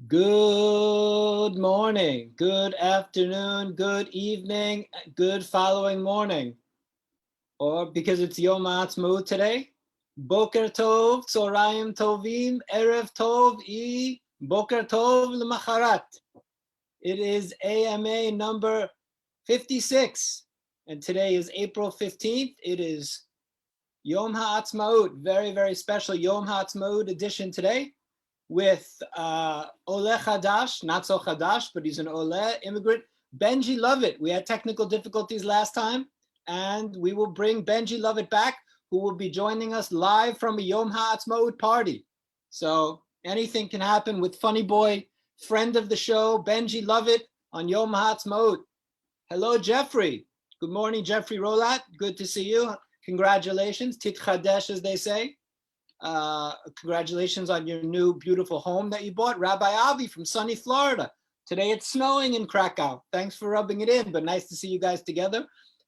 Good morning, good afternoon, good evening, good following morning. Or because it's Yom Ha'atzmaut today, Boker Tov, Tzoraim Tovim, Erev Tov, Boker Tov L'macharat. It is AMA number 56, and today is April 15th. It is Yom Ha'atzmaut, very, very special Yom Ha'atzmaut edition today, with Ole Chadash, not so Chadash, but he's an Ole immigrant, Benji Lovitt. We had technical difficulties last time, and we will bring Benji Lovitt back, who will be joining us live from a Yom Ha'atzmaut party. So anything can happen with funny boy, friend of the show, Benji Lovitt on Yom Ha'atzmaut. Hello, Jeffrey. Good morning, Jeffrey Rolat. Good to see you. Congratulations, Tit Chadesh, as they say. Congratulations on your new beautiful home that you bought. Rabbi Avi from sunny Florida. Today it's snowing in Krakow. Thanks for rubbing it in, but nice to see you guys together.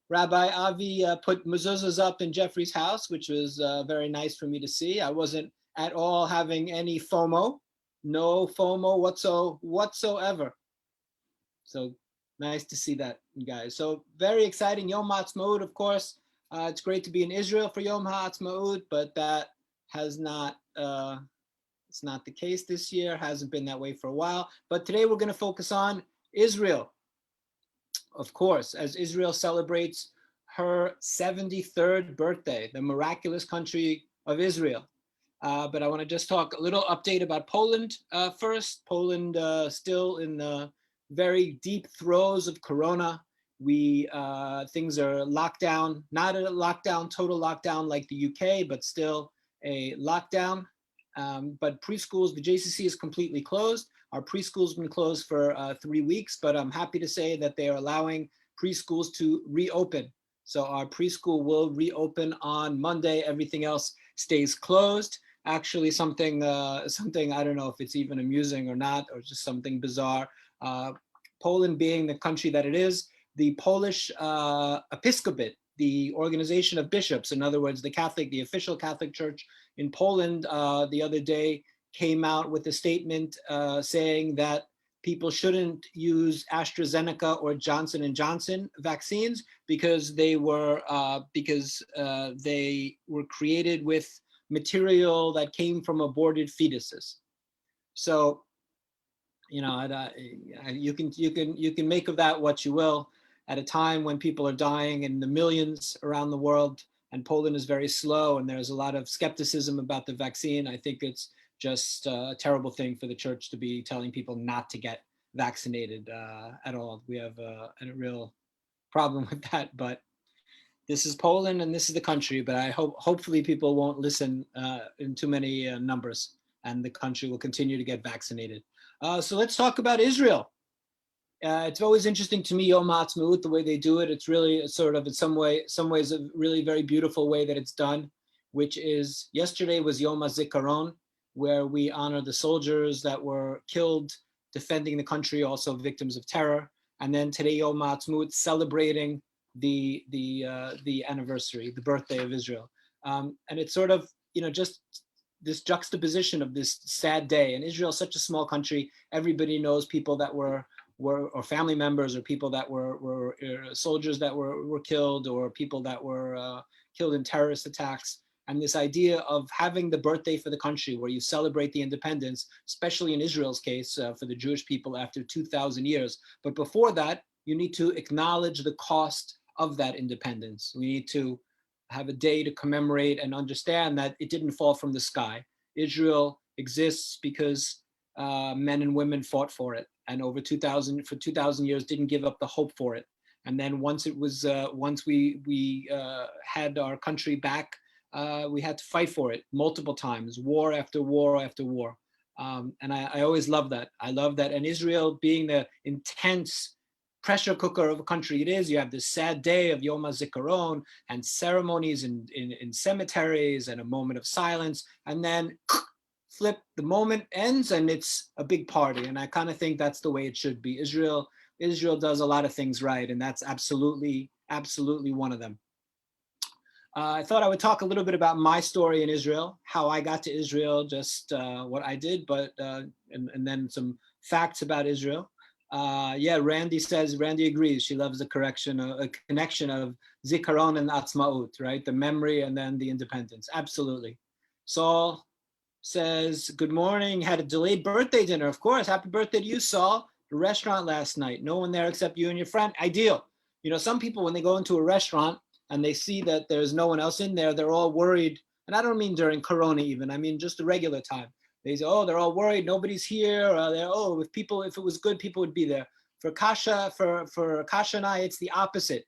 Rabbi Avi put mezuzahs up in Jeffrey's house, which was very nice for me to see. I wasn't at all having any FOMO. No FOMO whatsoever. So nice to see that, you guys. So very exciting. Yom Ha'atzmaut, of course. It's great to be in Israel for Yom Ha'atzmaut, but that has not, it's not the case this year, hasn't been that way for a while. But today we're going to focus on Israel, of course, as Israel celebrates her 73rd birthday, the miraculous country of Israel. But I want to just talk a little update about Poland first. Poland still in the very deep throes of Corona. Things are locked down, not a lockdown, total lockdown like the UK, but still a lockdown. But preschools, the JCC is completely closed. Our preschool's been closed for 3 weeks, but I'm happy to say that they are allowing preschools to reopen. So our preschool will reopen on Monday. Everything else stays closed. Actually, something I don't know if it's even amusing or not, or just something bizarre. Poland being the country that it is, the Polish episcopate, the organization of bishops, in other words, the official Catholic Church in Poland, the other day came out with a statement saying that people shouldn't use AstraZeneca or Johnson & Johnson vaccines because they were created with material that came from aborted fetuses. So, you know, you can make of that what you will. At a time when people are dying in the millions around the world, and Poland is very slow, and there's a lot of skepticism about the vaccine, I think it's just a terrible thing for the church to be telling people not to get vaccinated at all. We have a real problem with that, but this is Poland and this is the country, but I hopefully people won't listen in too many numbers, and the country will continue to get vaccinated. So let's talk about Israel. It's always interesting to me, Yom Ha'atzmaut, the way they do it. It's really sort of, in some ways, a really very beautiful way that it's done, which is, yesterday was Yom HaZikaron, where we honor the soldiers that were killed defending the country, also victims of terror. And then today, Yom Ha'atzmaut, celebrating the anniversary, the birthday of Israel. And it's sort of, you know, just this juxtaposition of this sad day. And Israel is such a small country. Everybody knows people that were or family members, or people that were soldiers that were killed, or people that were killed in terrorist attacks. And this idea of having the birthday for the country, where you celebrate the independence, especially in Israel's case, for the Jewish people after 2,000 years. But before that, you need to acknowledge the cost of that independence. We need to have a day to commemorate and understand that it didn't fall from the sky. Israel exists because men and women fought for it, and over 2,000 years didn't give up the hope for it. And then once we had our country back, we had to fight for it multiple times, war after war after war. And I always love that. I love that. And Israel, being the intense pressure cooker of a country it is, you have this sad day of Yom HaZikaron and ceremonies in cemeteries and a moment of silence, and then flip, the moment ends and it's a big party. And I kind of think that's the way it should be. Israel does a lot of things right, and that's absolutely one of them. I thought I would talk a little bit about my story in Israel, how I got to Israel, just what I did, but and then some facts about Israel. Yeah, Randy agrees. She loves a connection of zikaron and atzmaut, right? The memory and then the independence. Absolutely. Saul says, good morning. Had a delayed birthday dinner. Of course. Happy birthday to you, Saul. The restaurant last night. No one there except you and your friend. Ideal. You know, some people, when they go into a restaurant and they see that there's no one else in there, they're all worried. And I don't mean during Corona even. I mean just a regular time. They say, oh, they're all worried. Nobody's here. If it was good, people would be there. For Kasha and I, it's the opposite.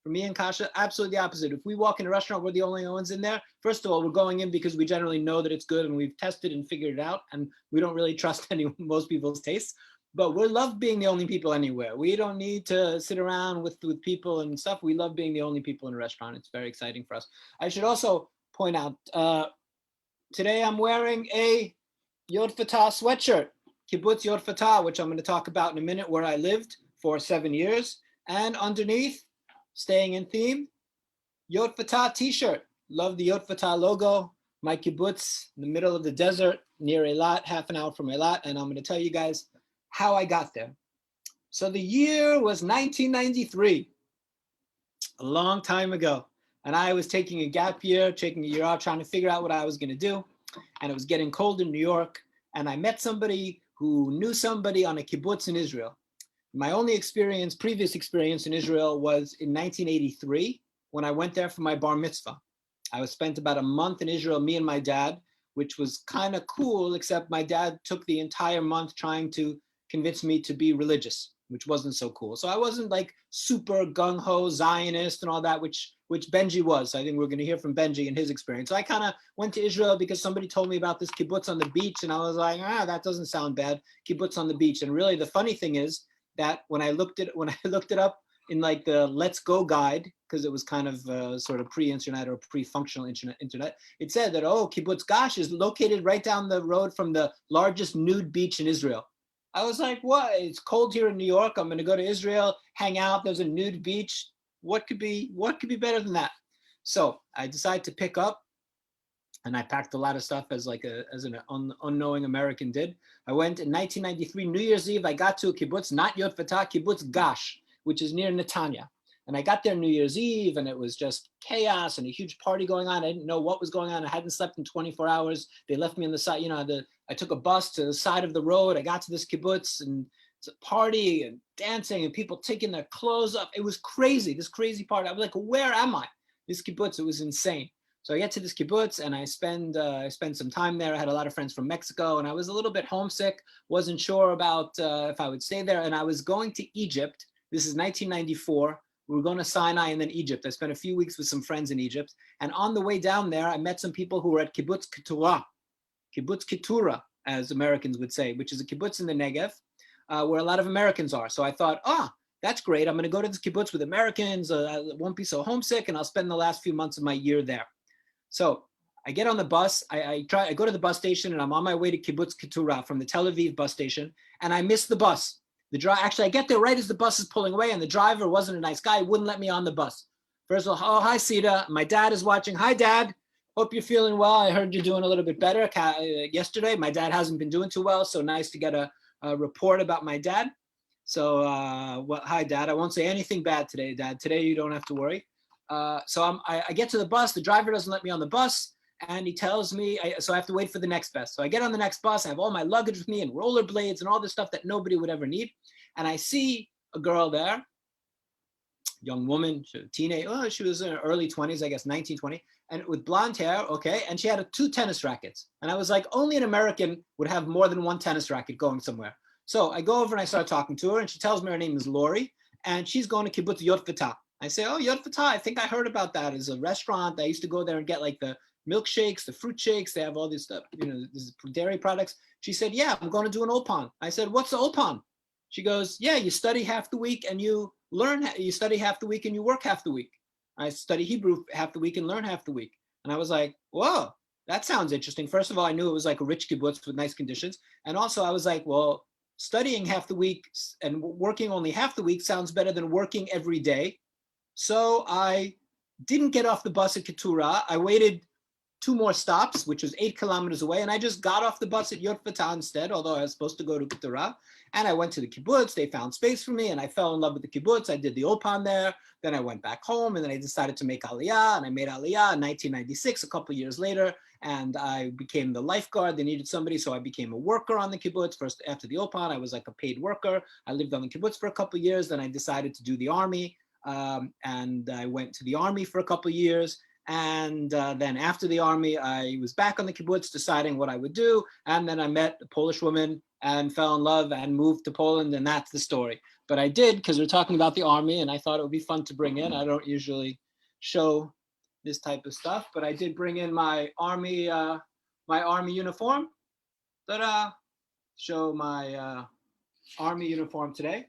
For me and Kasha, absolutely the opposite. If we walk in a restaurant, we're the only ones in there. First of all, we're going in because we generally know that it's good and we've tested and figured it out, and we don't really trust most people's tastes. But we love being the only people anywhere. We don't need to sit around with people and stuff. We love being the only people in a restaurant. It's very exciting for us. I should also point out, today I'm wearing a Yotvata sweatshirt, Kibbutz Yotvata, which I'm going to talk about in a minute, where I lived for 7 years. And underneath, staying in theme, Yotvata t-shirt. Love the Yotvata logo. My kibbutz in the middle of the desert near Eilat, half an hour from Eilat. And I'm going to tell you guys how I got there. So the year was 1993, a long time ago. And I was taking a gap year, taking a year out, trying to figure out what I was going to do. And it was getting cold in New York. And I met somebody who knew somebody on a kibbutz in Israel. My only previous experience in Israel was in 1983 when I went there for my bar mitzvah. I spent about a month in Israel, me and my dad, which was kind of cool, except my dad took the entire month trying to convince me to be religious, which wasn't so cool. So I wasn't like super gung-ho Zionist and all that, which Benji was. So I think we're going to hear from Benji and his experience. So I kind of went to Israel because somebody told me about this kibbutz on the beach, and I was like, that doesn't sound bad, kibbutz on the beach. And really the funny thing is that when I looked it up in like the Let's Go guide, because it was kind of sort of pre-internet or pre-functional internet, it said that, Kibbutz Gash is located right down the road from the largest nude beach in Israel. I was like, what? It's cold here in New York. I'm going to go to Israel, hang out. There's a nude beach. What could be better than that? So I decided to pick up, and I packed a lot of stuff as an unknowing American did. I went in 1993, New Year's Eve. I got to a kibbutz, not Yotvata, Kibbutz Gash, which is near Netanya. And I got there New Year's Eve, and it was just chaos and a huge party going on. I didn't know what was going on. I hadn't slept in 24 hours. They left me on the side. I took a bus to the side of the road. I got to this kibbutz, and it's a party and dancing and people taking their clothes off. It was crazy, this crazy party. I was like, where am I? This kibbutz, it was insane. So I get to this kibbutz and I spend some time there. I had a lot of friends from Mexico, and I was a little bit homesick. Wasn't sure about if I would stay there. And I was going to Egypt. This is 1994. We were going to Sinai and then Egypt. I spent a few weeks with some friends in Egypt. And on the way down there, I met some people who were at Kibbutz Keturah, as Americans would say, which is a kibbutz in the Negev, where a lot of Americans are. So I thought, that's great. I'm going to go to this kibbutz with Americans. I won't be so homesick, and I'll spend the last few months of my year there. So I get on the bus. I go to the bus station, and I'm on my way to Kibbutz Keturah from the Tel Aviv bus station, and I miss the bus. Actually, I get there right as the bus is pulling away, and the driver wasn't a nice guy. He wouldn't let me on the bus. First of all, hi, Sita. My dad is watching. Hi, Dad. Hope you're feeling well. I heard you're doing a little bit better yesterday. My dad hasn't been doing too well, so nice to get a report about my dad. So, hi, Dad. I won't say anything bad today, Dad. Today, you don't have to worry. So I get to the bus. The driver doesn't let me on the bus, and he tells me, so I have to wait for the next bus. So I get on the next bus. I have all my luggage with me and rollerblades and all this stuff that nobody would ever need. And I see a girl there, young woman, teenage. She was in her early 20s, I guess, 19, 20, and with blonde hair, okay. And she had 2 tennis rackets. And I was like, only an American would have more than 1 tennis racket going somewhere. So I go over and I start talking to her, and she tells me her name is Lori, and she's going to Kibbutz Yotvata. I say, Yotvata, I think I heard about that as a restaurant. I used to go there and get like the milkshakes, the fruit shakes. They have all this stuff, this dairy products. She said, yeah, I'm going to do an ulpan. I said, what's the ulpan? She goes, yeah, you study half the week and you study half the week and you work half the week. I study Hebrew half the week and learn half the week. And I was like, whoa, that sounds interesting. First of all, I knew it was like a rich kibbutz with nice conditions. And also I was like, well, studying half the week and working only half the week sounds better than working every day. So I didn't get off the bus at Keturah. I waited 2 more stops, which was 8 kilometers away. And I just got off the bus at Yotvata instead, although I was supposed to go to Keturah. And I went to the kibbutz. They found space for me and I fell in love with the kibbutz. I did the Opan there. Then I went back home and then I decided to make Aliyah, and I made Aliyah in 1996, a couple of years later. And I became the lifeguard. They needed somebody. So I became a worker on the kibbutz. First, after the Opan, I was like a paid worker. I lived on the kibbutz for a couple of years. Then I decided to do the army. And I went to the army for a couple of years. And then after the army, I was back on the kibbutz deciding what I would do. And then I met a Polish woman and fell in love and moved to Poland. And that's the story. But I did, because we're talking about the army and I thought it would be fun to bring in. I don't usually show this type of stuff, but I did bring in my army uniform. Ta-da! Show my army uniform today.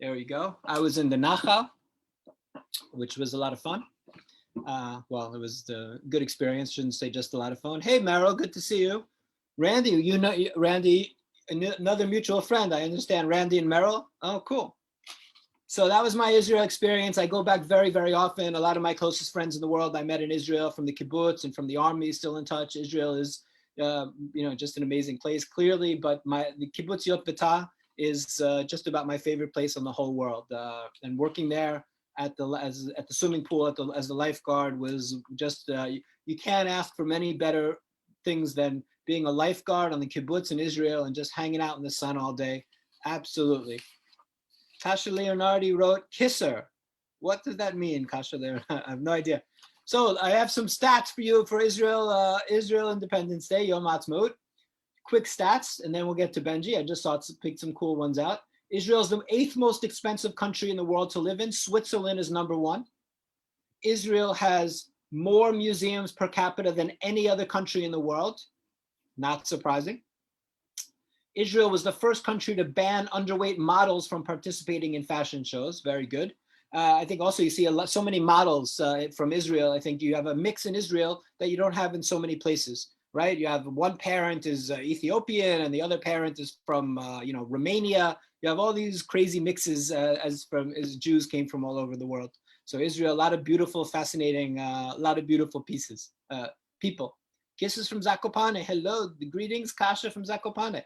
There we go. I was in the Nachal, which was a lot of fun. Well, it was a good experience. Shouldn't say just a lot of fun. Hey, Meryl, good to see you. Randy, you know, Randy, another mutual friend. I understand Randy and Meryl. Oh, cool. So that was my Israel experience. I go back very, very often. A lot of my closest friends in the world I met in Israel from the kibbutz and from the army, still in touch. Israel is, just an amazing place, clearly. But the kibbutz Yotvata is just about my favorite place on the whole world. And working there at the swimming pool as the lifeguard was just you can't ask for many better things than being a lifeguard on the kibbutz in Israel and just hanging out in the sun all day. Absolutely. Kasha Leonardi wrote kisser. What does that mean, Kasha Leonardi? I have no idea. So I have some stats for you for Israel Independence Day, Yom Ha'atzmaut. Quick stats, and then we'll get to Benji. I just picked some cool ones out. Israel is the 8th most expensive country in the world to live in. Switzerland is number 1. Israel has more museums per capita than any other country in the world. Not surprising. Israel was the first country to ban underweight models from participating in fashion shows. Very good. I think also you see so many models from Israel. I think you have a mix in Israel that you don't have in so many places, right? You have one parent is Ethiopian and the other parent is from Romania. You have all these crazy mixes as Jews came from all over the world. So Israel, a lot of beautiful, fascinating, a lot of beautiful people. Kisses from Zakopane. Hello, the greetings, Kasha from Zakopane.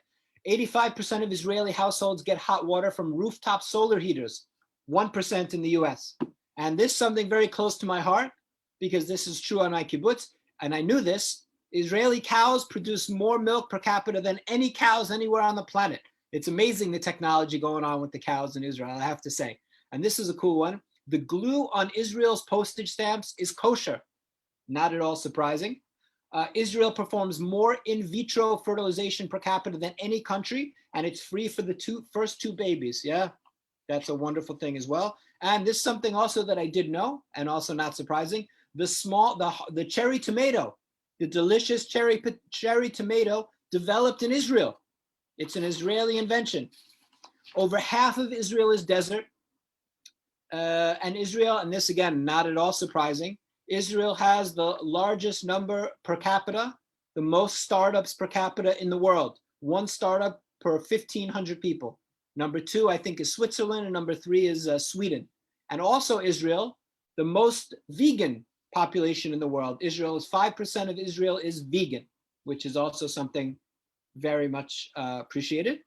85% of Israeli households get hot water from rooftop solar heaters, 1% in the US. And this is something very close to my heart because this is true on my kibbutz. And I knew this. Israeli cows produce more milk per capita than any cows anywhere on the planet. It's amazing the technology going on with the cows in Israel, I have to say. And this is a cool one. The glue on Israel's postage stamps is kosher. Not at all surprising. Israel performs more in vitro fertilization per capita than any country, and it's free for the first two babies. Yeah, that's a wonderful thing as well. And this is something also that I did know, and also not surprising. The cherry tomato, the delicious cherry tomato developed in Israel. It's an Israeli invention. Over half of Israel is desert. And Israel, and this again, not at all surprising, Israel has the largest number per capita, the most startups per capita in the world. One startup per 1,500 people. Number 2, I think, is Switzerland, and number 3 is Sweden. And also Israel, the most vegan population in the world. 5% of Israel is vegan, which is also something very much appreciated.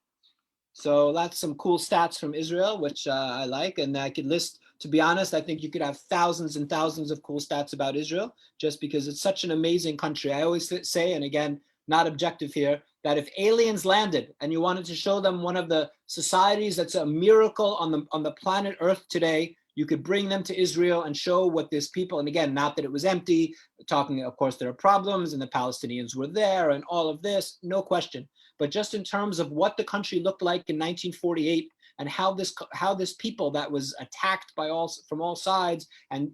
So that's some cool stats from Israel, which I like. And I could list, to be honest, I think you could have thousands and thousands of cool stats about Israel, just because it's such an amazing country. I always say, and again, not objective here, that if aliens landed and you wanted to show them one of the societies that's a miracle on the planet Earth today, you could bring them to Israel and show what this people, and again, not that it was empty, talking, of course, there are problems and the Palestinians were there and all of this, no question. But just in terms of what the country looked like in 1948 and how this people that was attacked from all sides and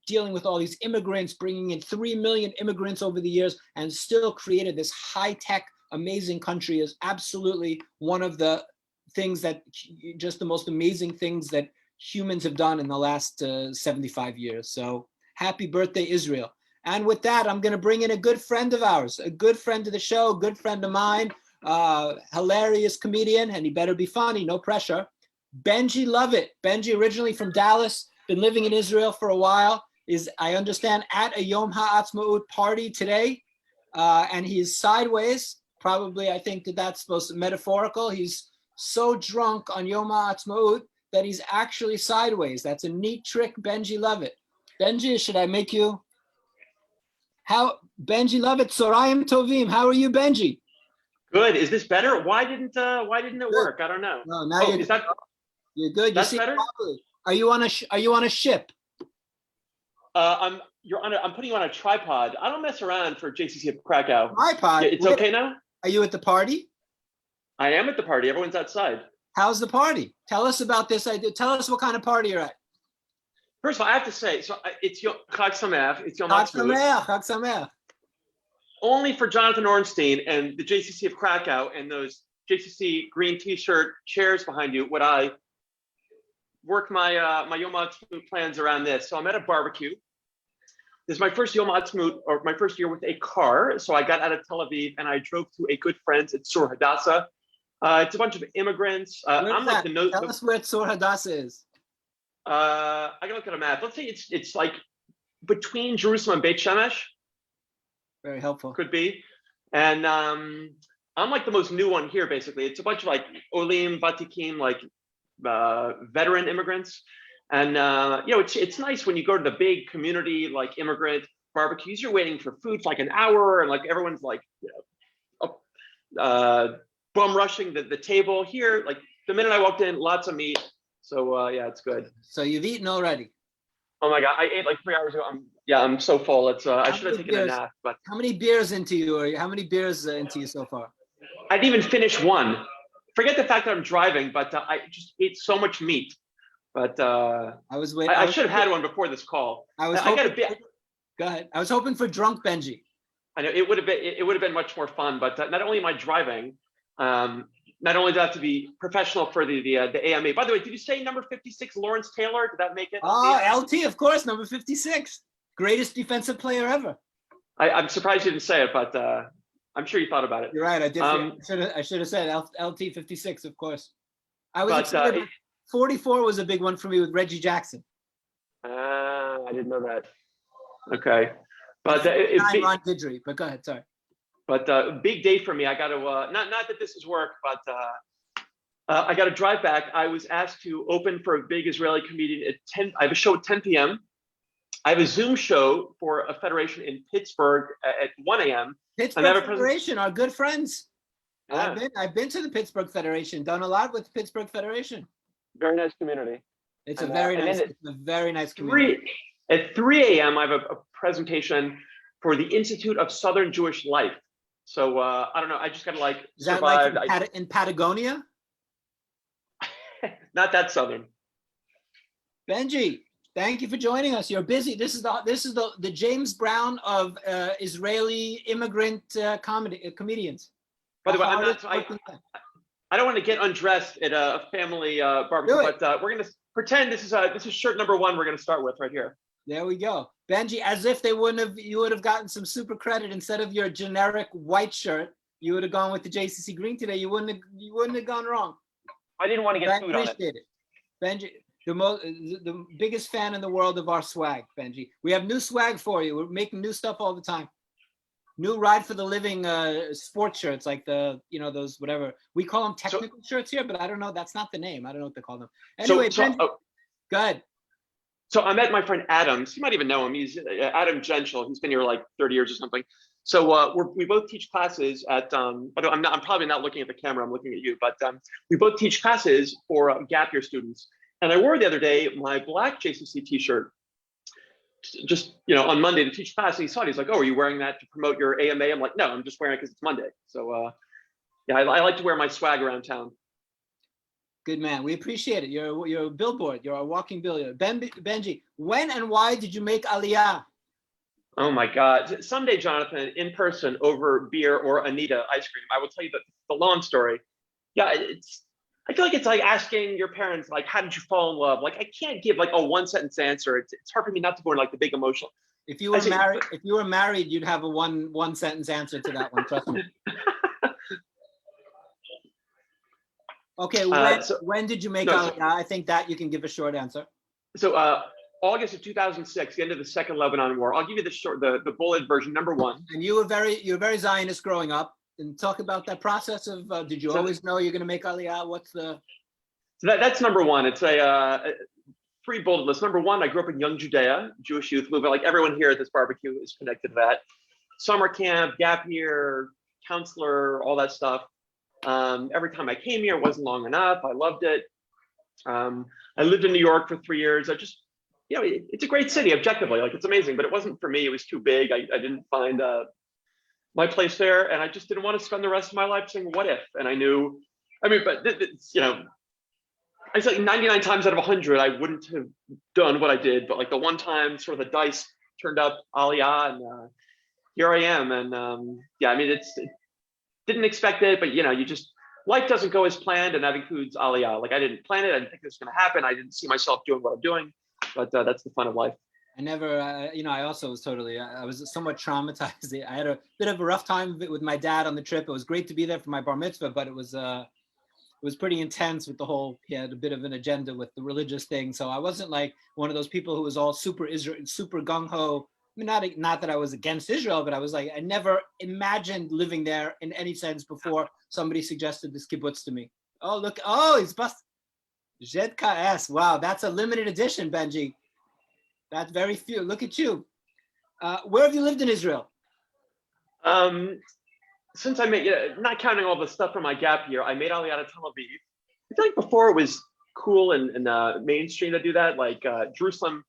dealing with all these immigrants, bringing in 3 million immigrants over the years and still created this high-tech, amazing country is absolutely one of the things that, just the most amazing things that humans have done in the last 75 years. So happy birthday, Israel. And with that, I'm going to bring in a good friend of ours, a good friend of the show, a good friend of mine, hilarious comedian, and he better be funny, no pressure. Benji Lovitt. Benji, originally from Dallas, been living in Israel for a while. is, I understand, at a Yom Ha'atzmaut party today, and he's sideways. Probably, I think that's supposed to be metaphorical. He's so drunk on Yom Ha'atzmaut that he's actually sideways. That's a neat trick, Benji Lovitt. Benji, should I make you? Benji Lovitt, Sorayim Tovim. How are you, Benji? Good. Is this better? Why didn't it work? I don't know. No, now you're good. That's you see better? Properly. Are you on a ship? I'm putting you on a tripod. I don't mess around for JCC Krakow. Tripod? It's okay now? Are you at the party? I am at the party. Everyone's outside. How's the party? Tell us about this idea. Tell us what kind of party you're at. First of all, I have to say, it's Yom Ha'atzmaut. It's Yom Ha'atzmaut. Ha'atzmaut. Only for Jonathan Ornstein and the JCC of Krakow and those JCC green T-shirt chairs behind you would I work my Yom Ha'atzmaut plans around this. So I'm at a barbecue. This is my first Yom Ha'atzmaut, or my first year with a car. So I got out of Tel Aviv and I drove to a good friend's at Sur Hadassah. It's a bunch of immigrants. I'm like Tell us where Sur Hadassah is. I can look at a map. Let's say it's like between Jerusalem and Beit Shemesh. Very helpful. Could be. And I'm like the most new one here, basically. It's a bunch of like Olim, Vatikim, like veteran immigrants. And it's nice when you go to the big community like immigrant barbecues. You're waiting for food for like an hour, and like everyone's like bum rushing the table. Here, like the minute I walked in, lots of meat. So yeah, it's good. So you've eaten already? Oh my God, I ate like 3 hours ago. I'm so full. It's I should have taken a nap. But how many beers into you? Or how many beers into you so far? I didn't even finish one. Forget the fact that I'm driving, but I just ate so much meat. But I was waiting. I should have had one before this call. I got a bit. Go ahead. I was hoping for drunk Benji. I know it would have been much more fun. But not only am I driving, not only do I have to be professional for the AMA. By the way, did you say number 56, Lawrence Taylor? Did that make it? Oh, LT, of course, number 56, greatest defensive player ever. I'm surprised you didn't say it, but I'm sure you thought about it. You're right. I did. I should have said LT 56, of course. I was excited. 44 was a big one for me with Reggie Jackson. I didn't know that. Okay, but Ron Guidry. But go ahead. Sorry. But big day for me. I got to not that this is work, but I got to drive back. I was asked to open for a big Israeli comedian at 10. I have a show at 10 p.m. I have a Zoom show for a federation in Pittsburgh at 1 a.m. Pittsburgh Federation, our good friends. Yeah. I've been to the Pittsburgh Federation. Done a lot with the Pittsburgh Federation. Very nice community. It's a very nice community. At 3 a.m. I have a presentation for the Institute of Southern Jewish Life. So I don't know. I just got to like survive. That like in Patagonia? Not that southern. Benji, thank you for joining us. You're busy. This is the James Brown of Israeli immigrant comedians. By the way, I don't want to get undressed at a family barbecue, but we're going to pretend this is shirt number 1 we're going to start with right here. There we go. Benji, as if you would have gotten some super credit instead of your generic white shirt, you would have gone with the JCC green today. You wouldn't have gone wrong. I didn't want to get food on it. I appreciate it. Benji, the biggest fan in the world of our swag, Benji. We have new swag for you. We're making new stuff all the time. New Ride for the Living sports shirts, like those whatever. We call them technical shirts here, but I don't know. That's not the name. I don't know what they call them. Anyway, Benji, go ahead. So I met my friend Adams. You might even know him. He's Adam Gentile. He's been here like 30 years or something. So we both teach classes at. But I'm probably not looking at the camera. I'm looking at you. But we both teach classes for gap year students. And I wore the other day my black JCC T-shirt. Just on Monday to teach class. And he saw it. He's like, "Oh, are you wearing that to promote your AMA?" I'm like, "No, I'm just wearing it because it's Monday." So yeah, I like to wear my swag around town. Good man. We appreciate it. You're a billboard. You're a walking billboard. Benji, when and why did you make Aliyah? Oh my God. Someday, Jonathan, in person over beer or Anita ice cream. I will tell you the long story. Yeah, I feel like it's like asking your parents, like, how did you fall in love? Like, I can't give like a 1-sentence answer. It's hard for me not to go into like the big emotional. If you were married, you'd have a one sentence answer to that one. Trust me. Okay, when did you make Aliyah? I think that you can give a short answer. So August of 2006, the end of the Second Lebanon War. I'll give you the bullet version, number one. And you were very Zionist growing up. And talk about that process of, did you always know you're going to make Aliyah? What's the? So that's number one. It's a three bullet list. Number one, I grew up in young Judea, Jewish youth movement. Like everyone here at this barbecue is connected to that. Summer camp, gap year, counselor, all that stuff. Every time I came here, it wasn't long enough. I loved it. I lived in New York for 3 years. I just, it's a great city objectively. Like it's amazing, but it wasn't for me. It was too big. I didn't find my place there, and I just didn't want to spend the rest of my life saying what if. And I knew, but I said 99 times out of 100 I wouldn't have done what I did, but like the one time sort of the dice turned up Aliyah, and here I am. And it's didn't expect it, but you just, life doesn't go as planned, and that includes Aliyah. Like I didn't plan it. I didn't think it was going to happen. I didn't see myself doing what I'm doing, but that's the fun of life. I never, I also was I was somewhat traumatized. I had a bit of a rough time with my dad on the trip. It was great to be there for my bar mitzvah, but it was pretty intense with the whole, he had a bit of an agenda with the religious thing. So I wasn't like one of those people who was all super gung-ho. Not that I was against Israel, but I was like, I never imagined living there in any sense before somebody suggested this kibbutz to me. Oh, look, he's busted. ZKS, wow, that's a limited edition, Benji. That's very few. Look at you. Where have you lived in Israel? Since I made, not counting all the stuff from my gap year, I made Aliyah to Tel Aviv. I feel like before it was cool and mainstream to do that. Like Jerusalem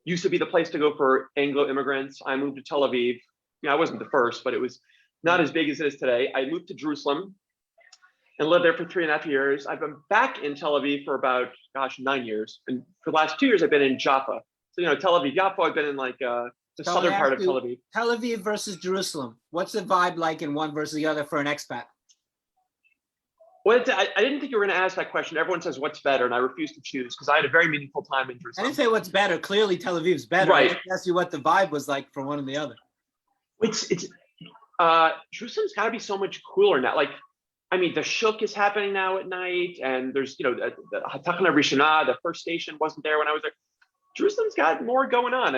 used to be the place to go for Anglo immigrants. I moved to Tel Aviv. I wasn't the first, but it was not as big as it is today. I moved to Jerusalem and lived there for 3.5 years. I've been back in Tel Aviv for about, 9 years. And for the last 2 years, I've been in Jaffa. So, Tel Aviv, Jaffa, I've been in like the southern part of Tel Aviv. Tel Aviv versus Jerusalem. What's the vibe like in one versus the other for an expat? Well, I didn't think you were going to ask that question. Everyone says what's better, and I refuse to choose because I had a very meaningful time in Jerusalem. I didn't say what's better. Clearly, Tel Aviv's better. Right. I just asked you what the vibe was like for one and the other. Jerusalem's got to be so much cooler now. Like, the shuk is happening now at night, and there's, the Hatachana Rishonah, the first station wasn't there when I was there. Jerusalem's got more going on.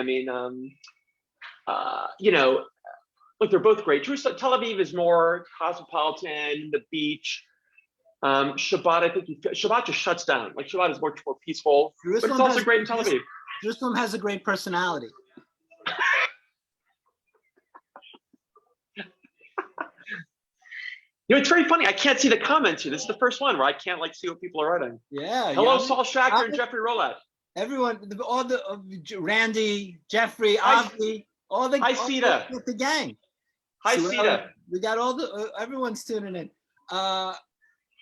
Look, they're both great. Tel Aviv is more cosmopolitan, the beach. Shabbat, I think Shabbat just shuts down. Like Shabbat is more peaceful, but it's also great in Tel Aviv. Jerusalem has a great personality. It's very funny. I can't see the comments here. This is the first one where I can't see what people are writing. Yeah. Hello, Saul Schachter and Jeffrey Rolat. Everyone, all the Randy, Jeffrey, Avi, all the gang. Hi, Sita. We got all the everyone's tuning in.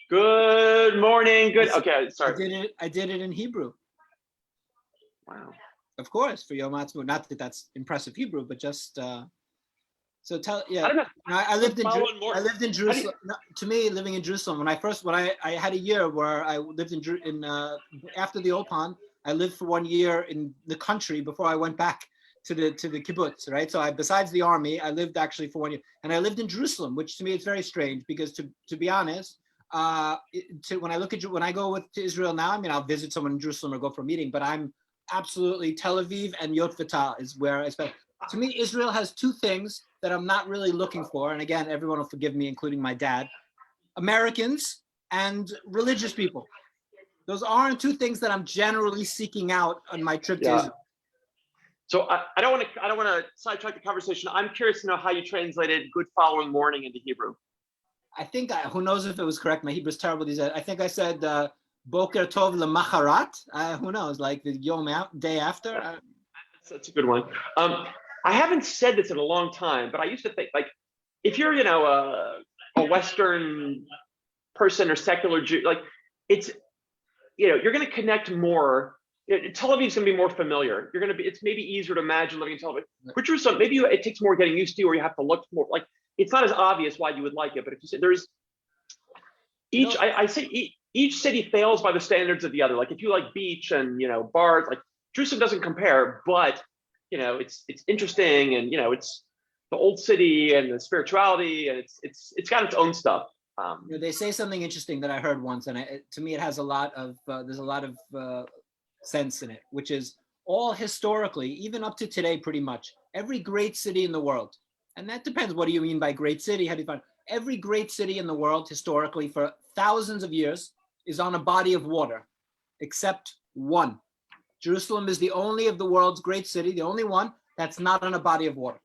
Good morning. Good. Okay, sorry. I did it in Hebrew. Wow. Of course, for Yom Ha'atzmaut. Not that that's impressive Hebrew, but just so tell. Yeah. I don't know. I lived in Jerusalem. To me, living in Jerusalem, when I had a year where I lived in after the Opan. I lived for 1 year in the country before I went back to the kibbutz, right? So besides the army, I lived actually for 1 year, and I lived in Jerusalem, which to me is very strange because to be honest, when I go to Israel now, I'll visit someone in Jerusalem or go for a meeting, but I'm absolutely Tel Aviv and Yotvata is where I spend. To me, Israel has two things that I'm not really looking for, and again, everyone will forgive me, including my dad: Americans and religious people. Those aren't two things that I'm generally seeking out on my trip to Israel. So I don't want to sidetrack the conversation. I'm curious to know how you translated "good following morning" into Hebrew. I think who knows if it was correct. My Hebrew's terrible these days. I think I said Boker Tov Lemacharat. Who knows? Like the Yom day after. That's a good one. I haven't said this in a long time, but I used to think if you're a Western person or secular Jew, it's. You're going to connect more. Tel Aviv's going to be more familiar. It's maybe easier to imagine living in Tel Aviv. But Jerusalem, maybe it takes more getting used to, or you have to look more. It's not as obvious why you would like it. But if you say there's I say each city fails by the standards of the other. Like if you like beach and bars, Jerusalem doesn't compare, but it's interesting, and it's the old city and the spirituality, and it's got its own stuff. They say something interesting that I heard once, and to me it has a lot of there's a lot of sense in it, which is all historically, even up to today, pretty much, every great city in the world, and that depends, what do you mean by great city? How do you find every great city in the world historically for thousands of years is on a body of water, except one. Jerusalem is the only of the world's great city, the only one that's not on a body of water.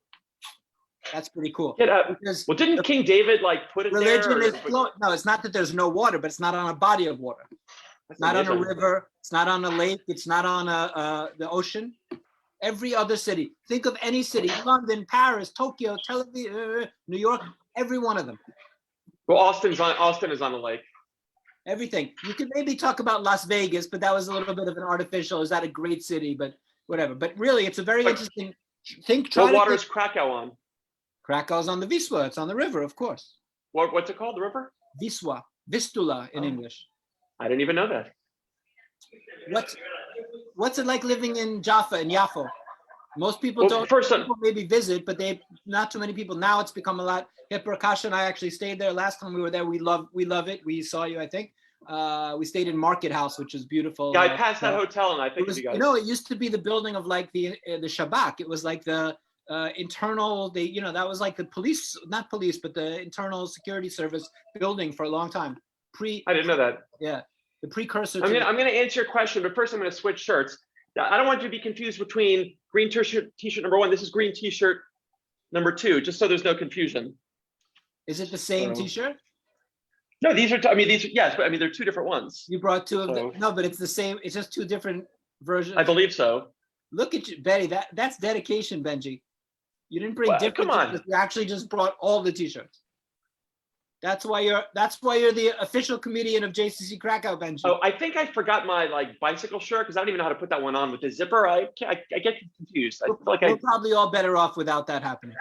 That's pretty cool. Well, didn't King David like put it religion there? Is no, it's not that there's no water, but it's not on a body of water. It's not on a river. It's not on a lake. It's not on the ocean. Every other city. Think of any city: London, Paris, Tokyo, Tel Aviv, New York. Every one of them. Well, Austin is on a lake. Everything. You could maybe talk about Las Vegas, but that was a little bit of an artificial. Is that a great city? But whatever. But really, it's a very interesting. What water is Krakow on? Krakow's on the Wisła. It's on the river, of course. What's it called? The river? Wisła, Vistula in English. I didn't even know that. What's it like living in Jaffa, in Yafo? Most people don't. People maybe visit, but not too many people. Now it's become a lot hipper. Kasha and I actually stayed there last time we were there. We love it. We saw you, I think. We stayed in Market House, which is beautiful. Yeah, I passed that hotel and I think you guys. It used to be the building of like the Shabak. It was like the internal. That was like the police, not police, but the internal security service building for a long time. I didn't know that. Yeah, the precursor. I'm going to answer your question, but first I'm going to switch shirts. I don't want you to be confused between green t-shirt number 1. This is green t-shirt number 2, just so there's no confusion. Is it the same t-shirt? No, these are. Yes, but they're 2 different ones. You brought 2 of them. No, but it's the same. It's just 2 different versions. I believe so. Look at you, Betty. That's dedication, Benji. You didn't bring different. Come on. You actually just brought all the t-shirts. That's why you're the official comedian of JCC Krakow, Benji. Oh, I think I forgot my bicycle shirt because I don't even know how to put that one on with the zipper. I get confused. I feel like we're probably all better off without that happening.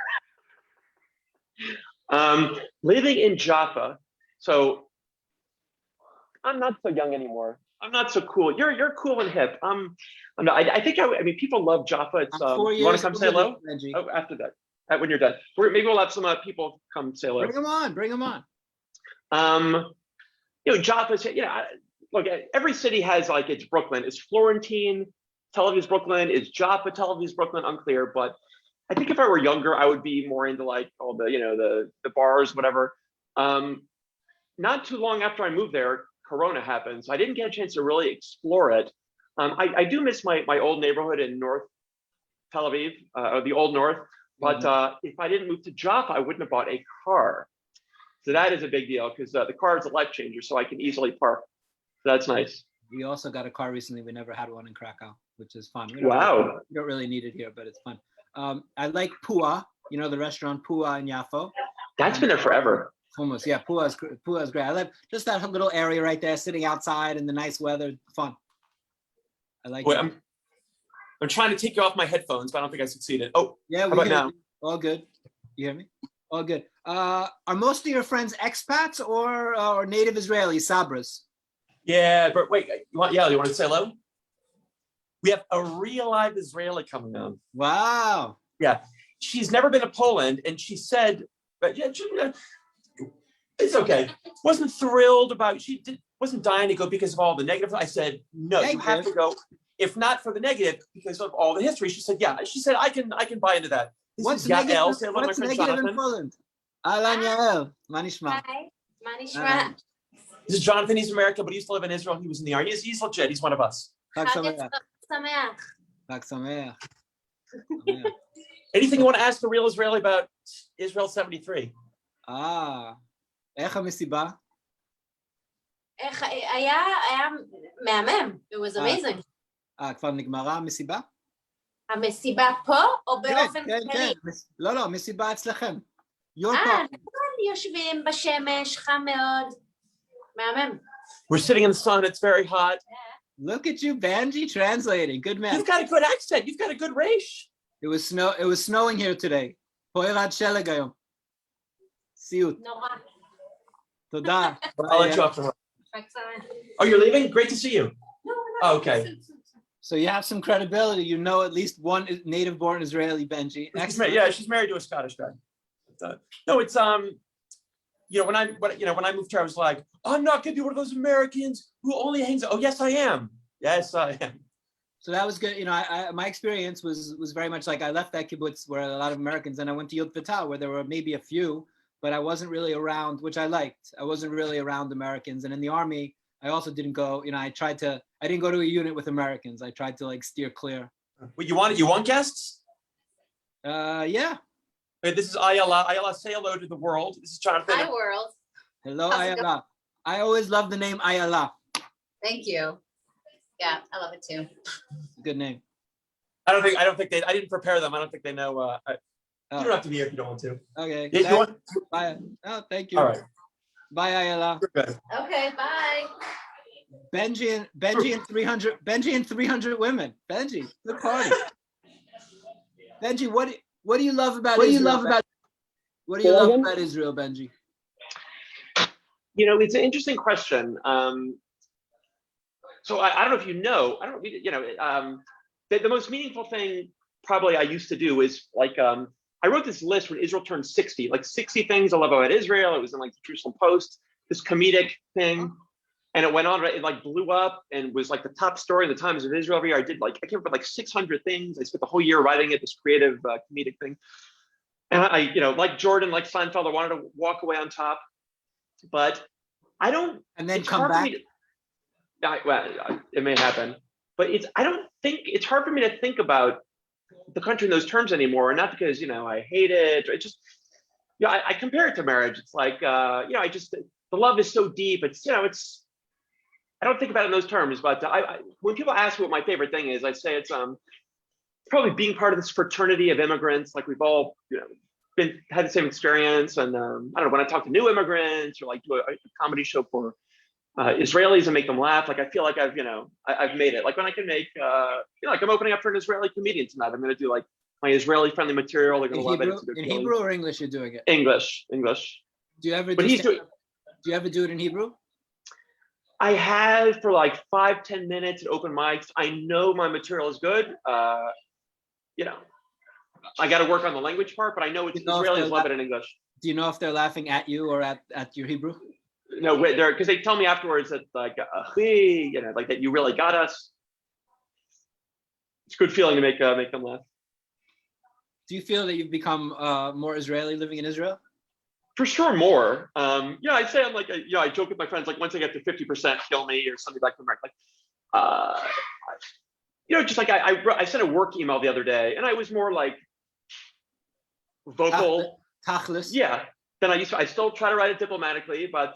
Living in Jaffa, so I'm not so young anymore. I'm not so cool. You're cool and hip. I think people love Jaffa. It's you want to come say hello? Benji. Oh, after that, when you're done, maybe we'll have some people come say hello. Bring them on. Jaffa's. Look, every city has its Brooklyn. Is Florentine Tel Aviv's Brooklyn? Is Jaffa Tel Aviv's Brooklyn? Unclear, but I think if I were younger, I would be more into all the bars, whatever. Not too long after I moved there, Corona happened, so I didn't get a chance to really explore it. I do miss my old neighborhood in North Tel Aviv, or the Old North. But if I didn't move to Jaffa, I wouldn't have bought a car. So that is a big deal because the car is a life changer, so I can easily park. So that's nice. We also got a car recently. We never had one in Krakow, which is fun. We Wow. We don't really need it here, but it's fun. I like Pua, the restaurant Pua in Yafo. That's been there forever. Hummus, yeah, Pua's great. I love just that little area right there, sitting outside in the nice weather. Fun. I like it. I'm trying to take you off my headphones, but I don't think I succeeded. Oh, yeah, how about now? All good. You hear me? All good. Are most of your friends expats or native Israelis, Sabras? Yeah, but wait, you want to say hello? We have a real live Israeli coming on. Wow. Yeah, she's never been to Poland, and she said, but yeah, it's okay. Wasn't thrilled about. Wasn't dying to go because of all the negative. I said, no, you have to go. If not for the negative, because of all the history. She said, yeah. She said, I can buy into that. What's negative? What's negative in Poland? Alan Yael, Manishma. Hi, Manishma. This is Jonathan. He's American, but he used to live in Israel. He was in the army. He's legit. He's one of us. Anything you want to ask the real Israeli about Israel 73? איך המסיבה? היה מהמם. It was amazing. כבר נגמרה המסיבה? המסיבה פה או באופן כללי? לא, מסיבה אצלכם. יושבים בשמש, חם מאוד. מהמם. We're sitting in the sun. It's very hot. Look at you, Benji, translating. Good man. You've got a good accent. You've got a good resh. It was snowing here today. פה ירד שלג היום. סיוט. נורא. תודה. I'll let you off the hook. Oh, you're leaving? Great to see you. Oh, okay. So you have some credibility. You know at least one native-born Israeli, Benji. She's married to a Scottish guy. No, it's when I moved here, I was like, I'm not gonna be one of those Americans who only hangs out. Oh, yes, I am. Yes, I am. So that was good. You know, my experience was very much like I left that kibbutz where a lot of Americans, and I went to Yod Vitro where there were maybe a few, but I wasn't really around, which I liked. I wasn't really around Americans. And in the Army, I also didn't go, you know, I didn't go to a unit with Americans. I tried to like steer clear. Well, you want guests? Yeah. Hey, this is Ayala. Ayala, say hello to the world. This is Jonathan. Hi, world. Hello, How's it Ayala. I always love the name Ayala. Thank you. Yeah, I love it too. Good name. I didn't prepare them. I don't think they know. You don't have to be here if you don't want to. Okay. Yeah, you want? Bye. Oh, thank you. All right. Bye, Ayala. You're good. Okay, bye. Benji and 300 women. Benji, good party. Benji, what do you love about Israel, Benji? You know, it's an interesting question. So I don't know if you know, the most meaningful thing probably I used to do is like, I wrote this list when Israel turned 60, like 60 things I love about Israel. It was in like the Jerusalem Post, this comedic thing. And it went on, right? It like blew up and was like the top story in the Times of Israel every year. I came up with like 600 things. I spent the whole year writing it, this creative comedic thing. And I, you know, like Jordan, like Seinfeld, I wanted to walk away on top, but I don't. And then come back. Well, it may happen, but it's hard for me to think about the country in those terms anymore. And not because, you know, I hate it. It just, you know, I compare it to marriage. It's like, you know, the love is so deep. It's, you know, I don't think about it in those terms, but when people ask me what my favorite thing is, I say it's probably being part of this fraternity of immigrants. Like we've all, you know, had the same experience. And I don't know, when I talk to new immigrants or like do a comedy show for Israelis and make them laugh, like I feel like I've made it. Like when I can make, you know, like I'm opening up for an Israeli comedian tonight. I'm going to do like my Israeli friendly material. They're going to love it. In Hebrew or English you're doing it? English. Do you ever do it in Hebrew? I have for like 5-10 minutes at open mics. I know my material is good. You know, I got to work on the language part, but I know Israelis love it in English. Do you know if they're laughing at you or at your Hebrew? No, because they tell me afterwards that like, you know, like that you really got us. It's a good feeling to make them laugh. Do you feel that you've become more Israeli living in Israel? For sure, more. Yeah, I'd say I'm like, you know, I joke with my friends, like once I get to 50%, kill me or something back to America. Like, you know, just like I sent a work email the other day, and I was more like vocal. Tachlis. Yeah. Then I still try to write it diplomatically, but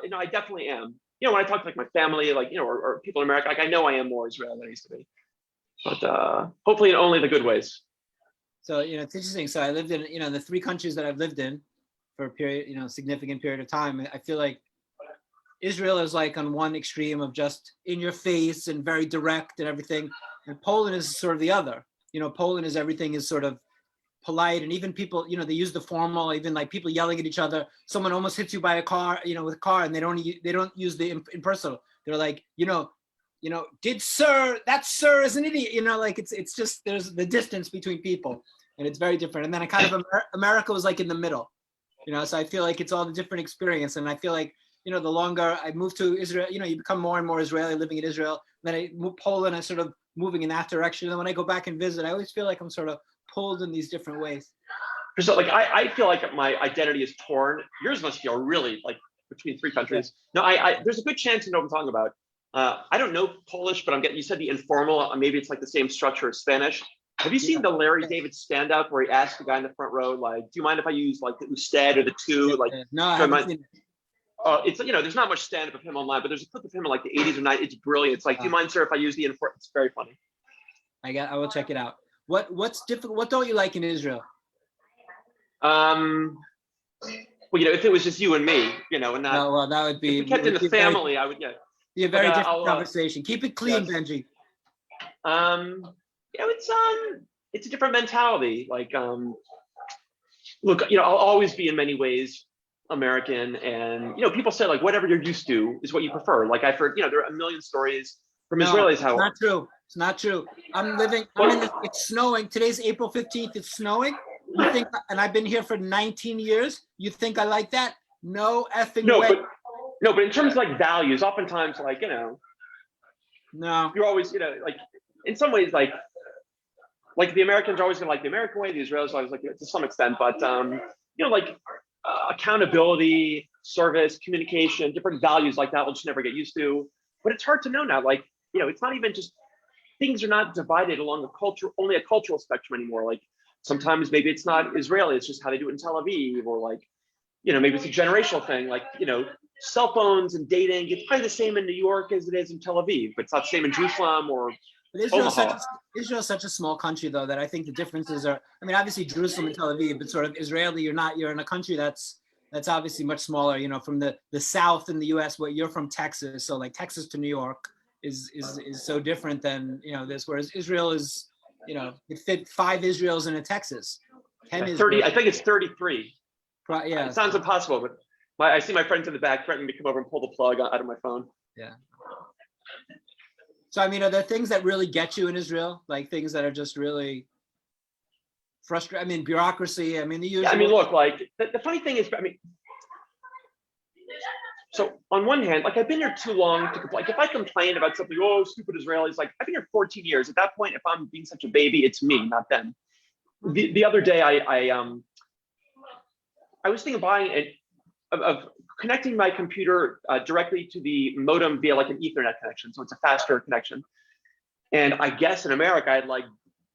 you know, I definitely am. You know, when I talk to like my family, like, you know, or people in America, like I know I am more Israeli than I used to be. But hopefully in only the good ways. So, you know, it's interesting. So I lived in, you know, the 3 countries that I've lived in for a period, you know, significant period of time. I feel like Israel is like on one extreme of just in your face and very direct and everything. And Poland is sort of the other. You know, Poland is everything is sort of polite, and even people, you know, they use the formal, even like people yelling at each other. Someone almost hits you by a car, you know, with a car, and they don't use the impersonal. They're like, you know, that sir is an idiot. You know, like it's just there's the distance between people, and it's very different. And then I kind of America was like in the middle, you know. So I feel like it's all the different experience, and I feel like, you know, the longer I move to Israel, you know, you become more and more Israeli living in Israel. Then I move Poland, I sort of moving in that direction. And when I go back and visit, I always feel like I'm sort of pulled in these different ways. So like I feel like my identity is torn. Yours must feel really like between 3 countries. Yeah. No, I there's a good chance you know what I'm talking about. I don't know Polish, but you said the informal, maybe it's like the same structure as Spanish. Have you seen the Larry David stand-up where he asked the guy in the front row, like, do you mind if I use like the usted or the tu? Like, no, I haven't seen it. It's, you know, there's not much stand-up of him online, but there's a clip of him in like the 80s or 90s. It's brilliant. It's like, do you mind, sir, if I use the informal? It's very funny. I will check it out. What's difficult? What don't you like in Israel? Well, you know, if it was just you and me, you know, and not. No, well, that would be. If we kept in the family, I would. Yeah. Be a very different conversation. Keep it clean, yes. Benji. You know, it's a different mentality. Like, look, you know, I'll always be in many ways American, and you know, people say like whatever you're used to is what you prefer. Like I've heard, you know, there are a million stories from Israelis. How it's not true. It's not true. It's snowing. Today's April 15th. It's snowing. You think? And I've been here for 19 years. You think I like that? No effing way. But in terms of like values, oftentimes like, you know, no, you're always, you know, like in some ways, like the Americans are always gonna like the American way, the Israelis are always like it to some extent, but like accountability, service, communication, different values like that we'll just never get used to. But it's hard to know now, like, it's not even just, things are not divided along only a cultural spectrum anymore. Like sometimes maybe it's not Israeli, it's just how they do it in Tel Aviv, or like, maybe it's a generational thing, like, cell phones and dating, it's probably the same in New York as it is in Tel Aviv, but it's not the same in Jerusalem or Omaha. Israel's such a small country, though, that I think the differences are, I mean, obviously Jerusalem and Tel Aviv, but sort of Israeli, you're in a country that's obviously much smaller, from the South in the US, where you're from Texas. So like Texas to New York is so different than, this, whereas Israel is, it fit 5 Israels in a Texas. 10 30, I think it's 33. Yeah. It sounds impossible, but I see my friends in the back threatening to come over and pull the plug out of my phone. Yeah. So, I mean, are there things that really get you in Israel? Like things that are just really frustrating? I mean, bureaucracy, I mean, the usual. Yeah, I mean, look, like, the funny thing is, I mean, so on one hand, like, I've been here too long to complain. Like, if I complain about something, oh, stupid Israelis, like, I've been here 14 years. At that point, if I'm being such a baby, it's me, not them. The other day, I was thinking of connecting my computer directly to the modem via like an Ethernet connection, so it's a faster connection. And I guess in America, I'd like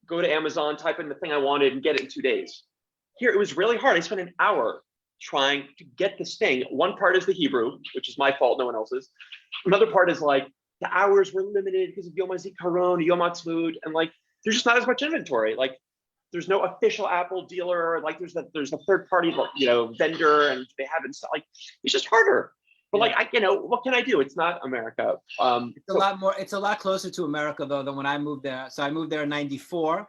go to Amazon, type in the thing I wanted, and get it in 2 days. Here, it was really hard. I spent an hour trying to get this thing. One part is the Hebrew, which is my fault, no one else's. Another part is like the hours were limited because of Yom Ha'atzmaut, and like there's just not as much inventory. Like, there's no official Apple dealer. Like there's a third party, vendor, and they haven't, like, it's just harder. But like, what can I do? It's not America. It's a lot closer to America though than when I moved there. So I moved there in #94.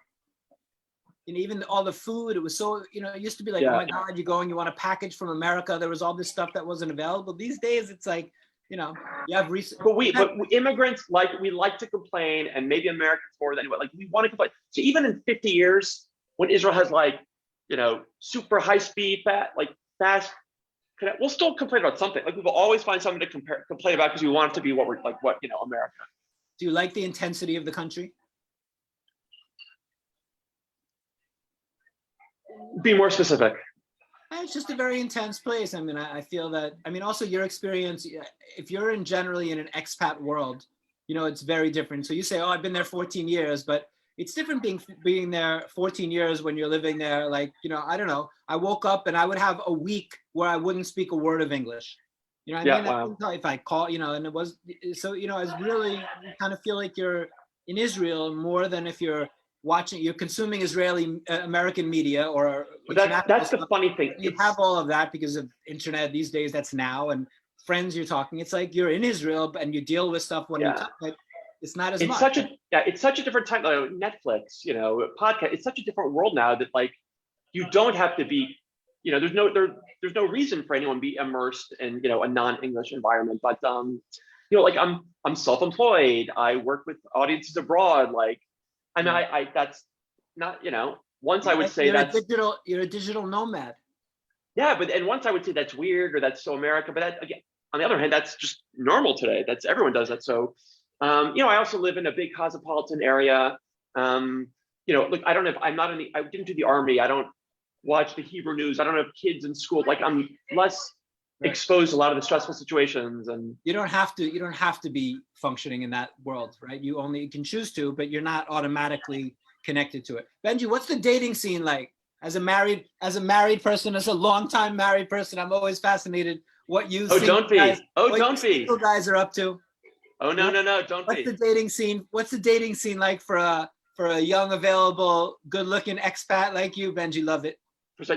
And even all the food, it was so, it used to be like, oh my God, you go and you want a package from America. There was all this stuff that wasn't available. These days, it's like, you have research. But immigrants, we like to complain, and maybe Americans more than anyone, like we want to complain. So even in 50 years, when Israel has super high speed, fast, we'll still complain about something. Like we will always find something to complain about because we want it to be what we're like, America. Do you like the intensity of the country? Be more specific. It's just a very intense place. I mean, I feel that, also your experience, if you're generally in an expat world, it's very different. So you say, oh, I've been there 14 years, but it's different being there 14 years when you're living there. Like, I don't know. I woke up and I would have a week where I wouldn't speak a word of English. Wow. If I call, and it was, so, it's really, you kind of feel like you're in Israel more than if you're consuming Israeli American media or. That's the funny thing. You have all of that because of internet these days. That's now, and friends you're talking. It's like you're in Israel and you deal with stuff when you talk. It's not as much. It's such a different time. Netflix, podcast. It's such a different world now that like you don't have to be. There's no reason for anyone to be immersed in a non-English environment. But like I'm self-employed. I work with audiences abroad. Like. I that's not, once I would say you're a digital nomad. Yeah, and once I would say that's weird or that's so America, but that, again, on the other hand, that's just normal today. Everyone does that. So, I also live in a big cosmopolitan area. Look, I didn't do the army. I don't watch the Hebrew news. I don't have kids in school. Like I'm less exposed to a lot of the stressful situations, and you don't have to be functioning in that world, right? You can choose to, but you're not automatically connected to it. Benji, what's the dating scene like? As a married person, as a longtime married person, I'm always fascinated what you single guys are up to. Oh no, don't what's be. What's the dating scene like for a young, available, good-looking expat like you, Benji Lovitt?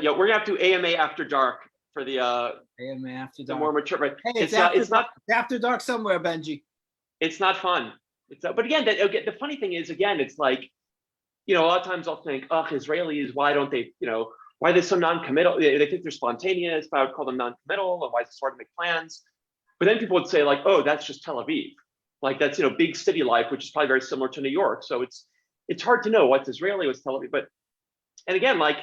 Yo, we're gonna have to AMA after dark for the AMA after dark. The more mature, right? Hey, it's not after dark somewhere, Benji. It's not fun. But again, the funny thing is, again, it's like, a lot of times I'll think, oh, Israelis, why don't they, why are they so non-committal? They think they're spontaneous, but I would call them non-committal, and why is it so hard to make plans? But then people would say like, oh, that's just Tel Aviv. Like that's, big city life, which is probably very similar to New York. So it's hard to know what's Israeli, what's Tel Aviv. And again, like,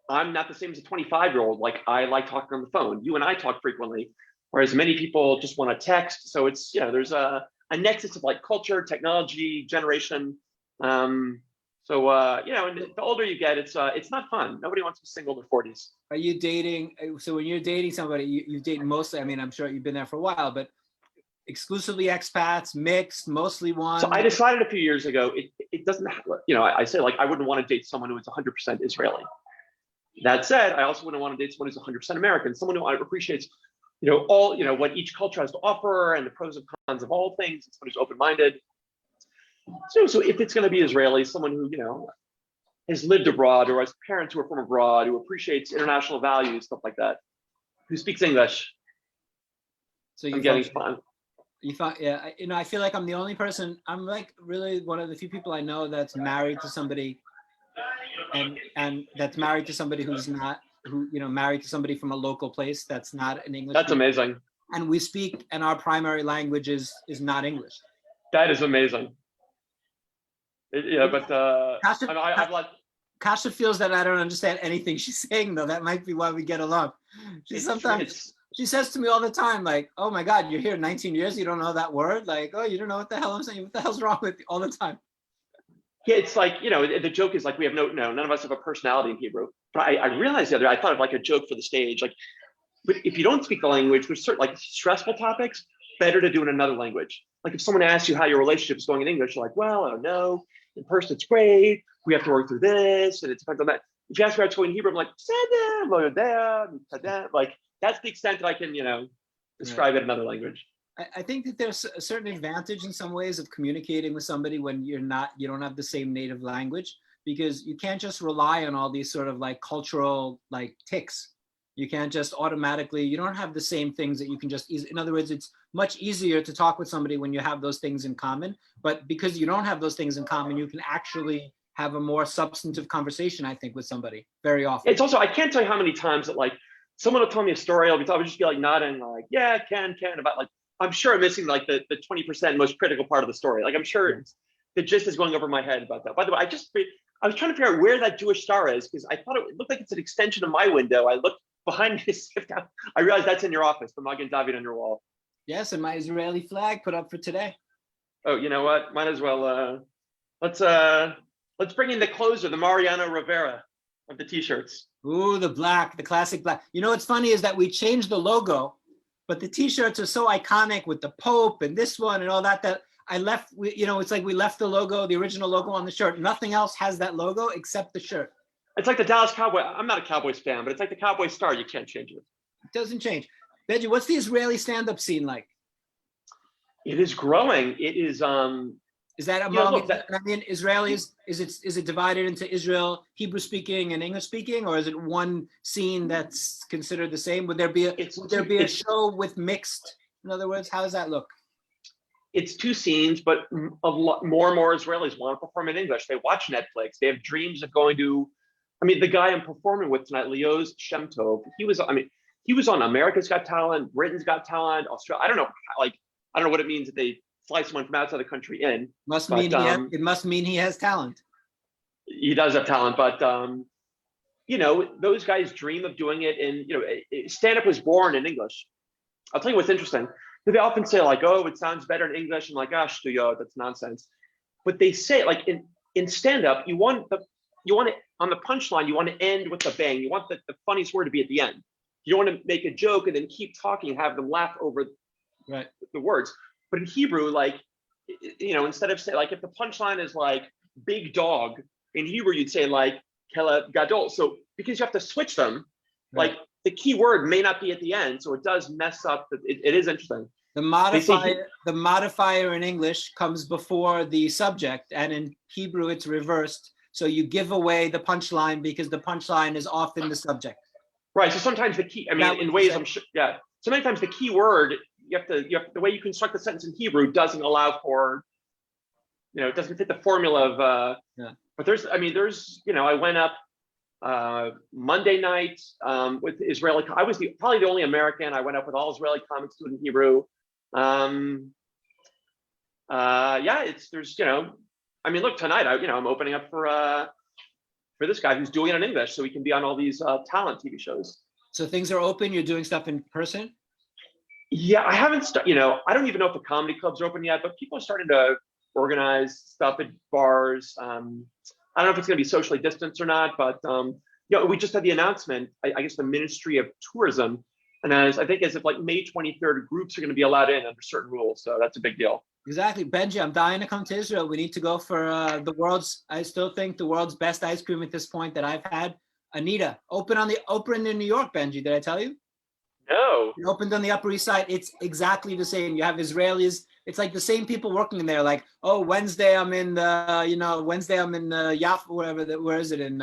I'm not the same as a 25-year-old. Like I like talking on the phone. You and I talk frequently, whereas many people just want to text. So it's, there's a a nexus of like culture, technology, generation. So you know, and the older you get, it's not fun. Nobody wants to be single in their 40s. Are you dating? So when you're dating somebody, you date mostly. I mean, I'm sure you've been there for a while, but exclusively expats, mixed, mostly one. So I decided a few years ago, it doesn't, you know, I say like, I wouldn't want to date someone who is 100% Israeli. That said, I also wouldn't want to date someone who's 100% American, someone who appreciates, you know, all, you know, what each culture has to offer and the pros and cons of all things, someone who's open-minded. So if it's going to be Israeli, someone who, you know, has lived abroad or has parents who are from abroad, who appreciates international values, stuff like that, who speaks English. So I'm getting fun. You thought, yeah, you know, I feel like I'm the only person, I'm like really one of the few people I know that's married to somebody and that's married to somebody who's not, who, you know, married to somebody from a local place that's not an English. That's amazing. And we speak, and our primary language is not English. That is amazing. Yeah, but I've like, Kasha feels that I don't understand anything she's saying, though. That might be why we get along. She says to me all the time, like, "Oh my God, you're here 19 years, you don't know that word? Like, oh, you don't know what the hell I'm saying? What the hell's wrong with you?" All the time. Yeah, it's like, you know, the joke is like, we have none of us have a personality in Hebrew. But I realized the other, I thought of like a joke for the stage, like, but if you don't speak the language, there's certain like stressful topics, better to do in another language. Like if someone asks you how your relationship is going in English, you're like, well, I don't know. In person, it's great. We have to work through this, and it depends on that. If you ask me how it's going in Hebrew, I'm like, that's the extent that I can, you know, describe it in another language. I think that there's a certain advantage in some ways of communicating with somebody when you don't have the same native language, because you can't just rely on all these sort of like cultural like tics. You can't just automatically, you don't have the same things that you can just, in other words, it's much easier to talk with somebody when you have those things in common, but because you don't have those things in common, you can actually have a more substantive conversation, I think, with somebody very often. It's also, I can't tell you how many times that like, someone will tell me a story, I would just be like nodding, like, yeah, can, about like, I'm sure I'm missing like the 20% most critical part of the story. Like I'm sure the gist is going over my head about that. By the way, I was trying to figure out where that Jewish star is, because I thought it looked like it's an extension of my window. I looked behind me, I realized that's in your office, the Magen David on your wall. Yes, and my Israeli flag put up for today. Oh, you know what? Might as well, let's bring in the closer, the Mariano Rivera of the t-shirts. Ooh, the black, the classic black. You know what's funny is that we changed the logo, but the t-shirts are so iconic with the Pope and this one and all that I left, you know, it's like we left the logo, the original logo on the shirt. Nothing else has that logo except the shirt. It's like the Dallas Cowboy. I'm not a Cowboys fan, but it's like the Cowboy star. You can't change it. It doesn't change. Benji, what's the Israeli stand-up scene like? It is growing. It is. Is that among? I mean, Israelis? Is it divided into Israel Hebrew speaking and English speaking, or is it one scene that's considered the same? Would there be a show with mixed? In other words, how does that look? It's two scenes, but a lot more and more Israelis want to perform in English. They watch Netflix. They have dreams of going to. I mean, the guy I'm performing with tonight, Leoz Shem Tov, he was on America's Got Talent, Britain's Got Talent, Australia. I don't know what it means that they fly someone from outside the country in. It must mean he has talent. He does have talent, but you know, those guys dream of doing it. And you know, stand-up was born in English. I'll tell you what's interesting. They often say like, "Oh, it sounds better in English," and like, "Gosh, that's nonsense." But they say like in stand-up, you want it on the punchline. You want to end with a bang. You want the funniest word to be at the end. You don't want to make a joke and then keep talking and have them laugh over the words. But in Hebrew, like, you know, instead of say like if the punchline is like big dog, in Hebrew you'd say like kela gadol. So because you have to switch them, like the key word may not be at the end, so it does mess up. It is interesting. The modifier in English comes before the subject, and in Hebrew it's reversed. So you give away the punchline because the punchline is often the subject. Right. So sometimes the key, I mean, in ways I'm sure, yeah. So many times the key word, you have the way you construct the sentence in Hebrew doesn't allow for, you know, it doesn't fit the formula of, but there's, you know, I went up Monday night with Israeli, I was probably the only American. I went up with all Israeli comics doing Hebrew. There's, you know, I mean, look, tonight, I'm opening up for this guy who's doing it in English, so he can be on all these talent TV shows. So things are open. You're doing stuff in person. Yeah, I haven't, I don't even know if the comedy clubs are open yet, but people are starting to organize stuff at bars. I don't know if it's going to be socially distanced or not, but we just had the announcement, I guess the Ministry of Tourism, and I think as of like May 23rd, groups are going to be allowed in under certain rules. So that's a big deal. Exactly. Benji, I'm dying to come to Israel. We need to go for I still think the world's best ice cream at this point that I've had. Anita, opened in New York, Benji. Did I tell you? No. It opened on the Upper East Side. It's exactly the same. You have Israelis. It's like the same people working in there. Like, oh, Wednesday I'm in Yaffa, where is it, in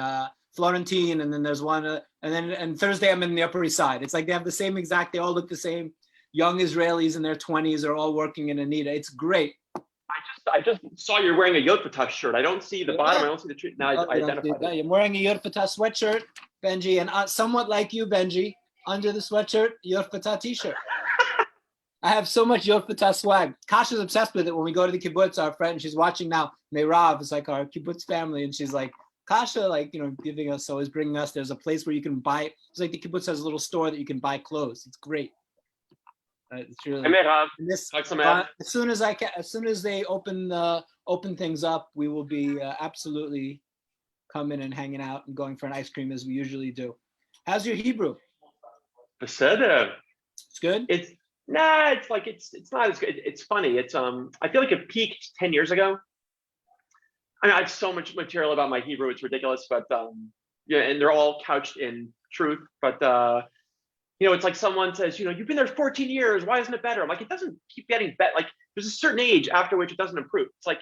Florentine, and then there's one, and Thursday I'm in the Upper East Side. It's like they have the same exact. They all look the same. Young Israelis in their 20s are all working in Anita. It's great. I just saw you're wearing a Yotfatah shirt. I don't see the bottom. I don't see the tree. Now I identified it. I'm wearing a Yotfatah sweatshirt, Benji, and somewhat like you, Benji, under the sweatshirt, Yotfatah t-shirt. I have so much Yotfatah swag. Kasha's obsessed with it. When we go to the kibbutz, our friend, she's watching now, Meirav is like our kibbutz family, and she's like, Kasha, like, giving us, always bringing us, there's a place where you can buy, it's like the kibbutz has a little store that you can buy clothes. It's great. It's really, as soon as they open things up, we will be absolutely coming and hanging out and going for an ice cream as we usually do. How's your Hebrew? Beseder. It's good. It's not as good. It's funny. I feel like it peaked 10 years ago. I mean, I have so much material about my Hebrew. It's ridiculous, but and they're all couched in truth. But it's like someone says, you've been there 14 years. Why isn't it better? I'm like, it doesn't keep getting better. Like, there's a certain age after which it doesn't improve. It's like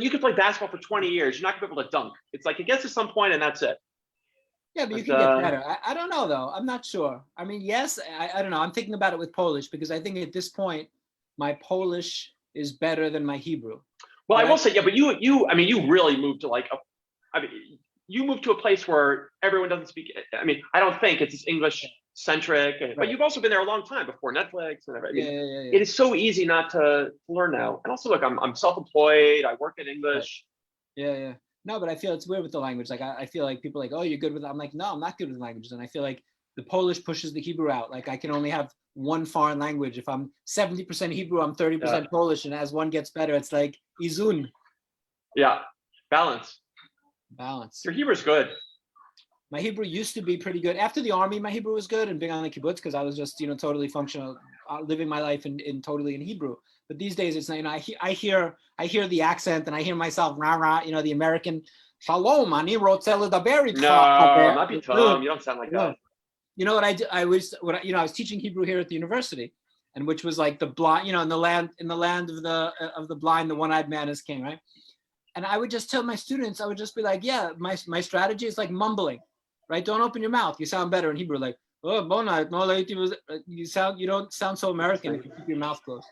you could play basketball for 20 years. You're not gonna be able to dunk. It's like it gets to some point and that's it. Yeah, but you can get better. I don't know though. I'm not sure. I mean, yes, I don't know. I'm thinking about it with Polish because I think at this point, my Polish is better than my Hebrew. Well, I will say, yeah, but you really moved to you moved to a place where everyone doesn't speak. I mean, I don't think it's English centric, but you've also been there a long time before Netflix and everything. Yeah. It is so easy not to learn now. And also, look, I'm self-employed. I work in English. Yeah. No, but I feel it's weird with the language. Like I feel like people are like, oh, you're good with it. I'm like, no, I'm not good with languages. And I feel like the Polish pushes the Hebrew out. Like I can only have one foreign language. If I'm 70% Hebrew, I'm 30% Polish. And as one gets better, it's like izun. Yeah, balance. Your Hebrew's good. My Hebrew used to be pretty good. After the army, my Hebrew was good and being on the kibbutz because I was just, totally functional, living my life in totally in Hebrew. But these days, it's I hear the accent and I hear myself rah, the American shalom. Ani rotze ledaber itcha. No, not be Tom. You don't sound like that. You know what I did? I was teaching Hebrew here at the university, and which was like the blind, in the land of the blind, the one-eyed man is king, right? And I would just tell my students, I would just be like, yeah, my strategy is like mumbling, right? Don't open your mouth. You sound better in Hebrew, like, oh, bona, you don't sound so American if you keep your mouth closed.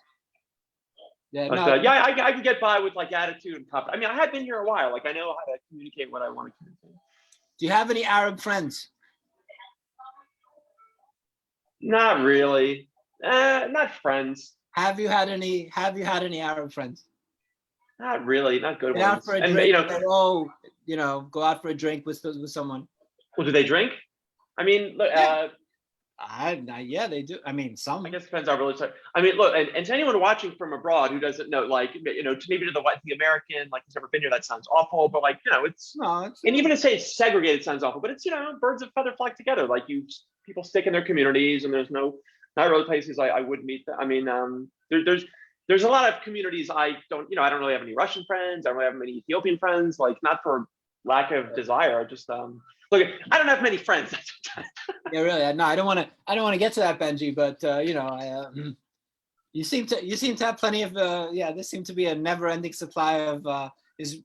Yeah, I can get by with like attitude and confidence. I mean, I had been here a while. Like I know how to communicate what I want to communicate. Do you have any Arab friends? Not really. Not friends. Have you had any Arab friends? Not really. Not good ones. Out for a drink, go out for a drink with someone. Well, do they drink? I mean, look, yeah, they do. I mean, some. I guess it depends on really. I mean, look, and to anyone watching from abroad who doesn't know, like, to maybe to the American, like, who's never been here, that sounds awful. But like, and even to say it's segregated sounds awful. But it's birds of feather flock together. Like people stick in their communities, and there's not really places I would meet them. I mean, there's a lot of communities I don't really have any Russian friends. I don't really have many Ethiopian friends. Like, not for lack of desire, just look, I don't have many friends. Yeah, really. No, I don't want to get to that, Benji. But you seem to have plenty of This seems to be a never-ending supply of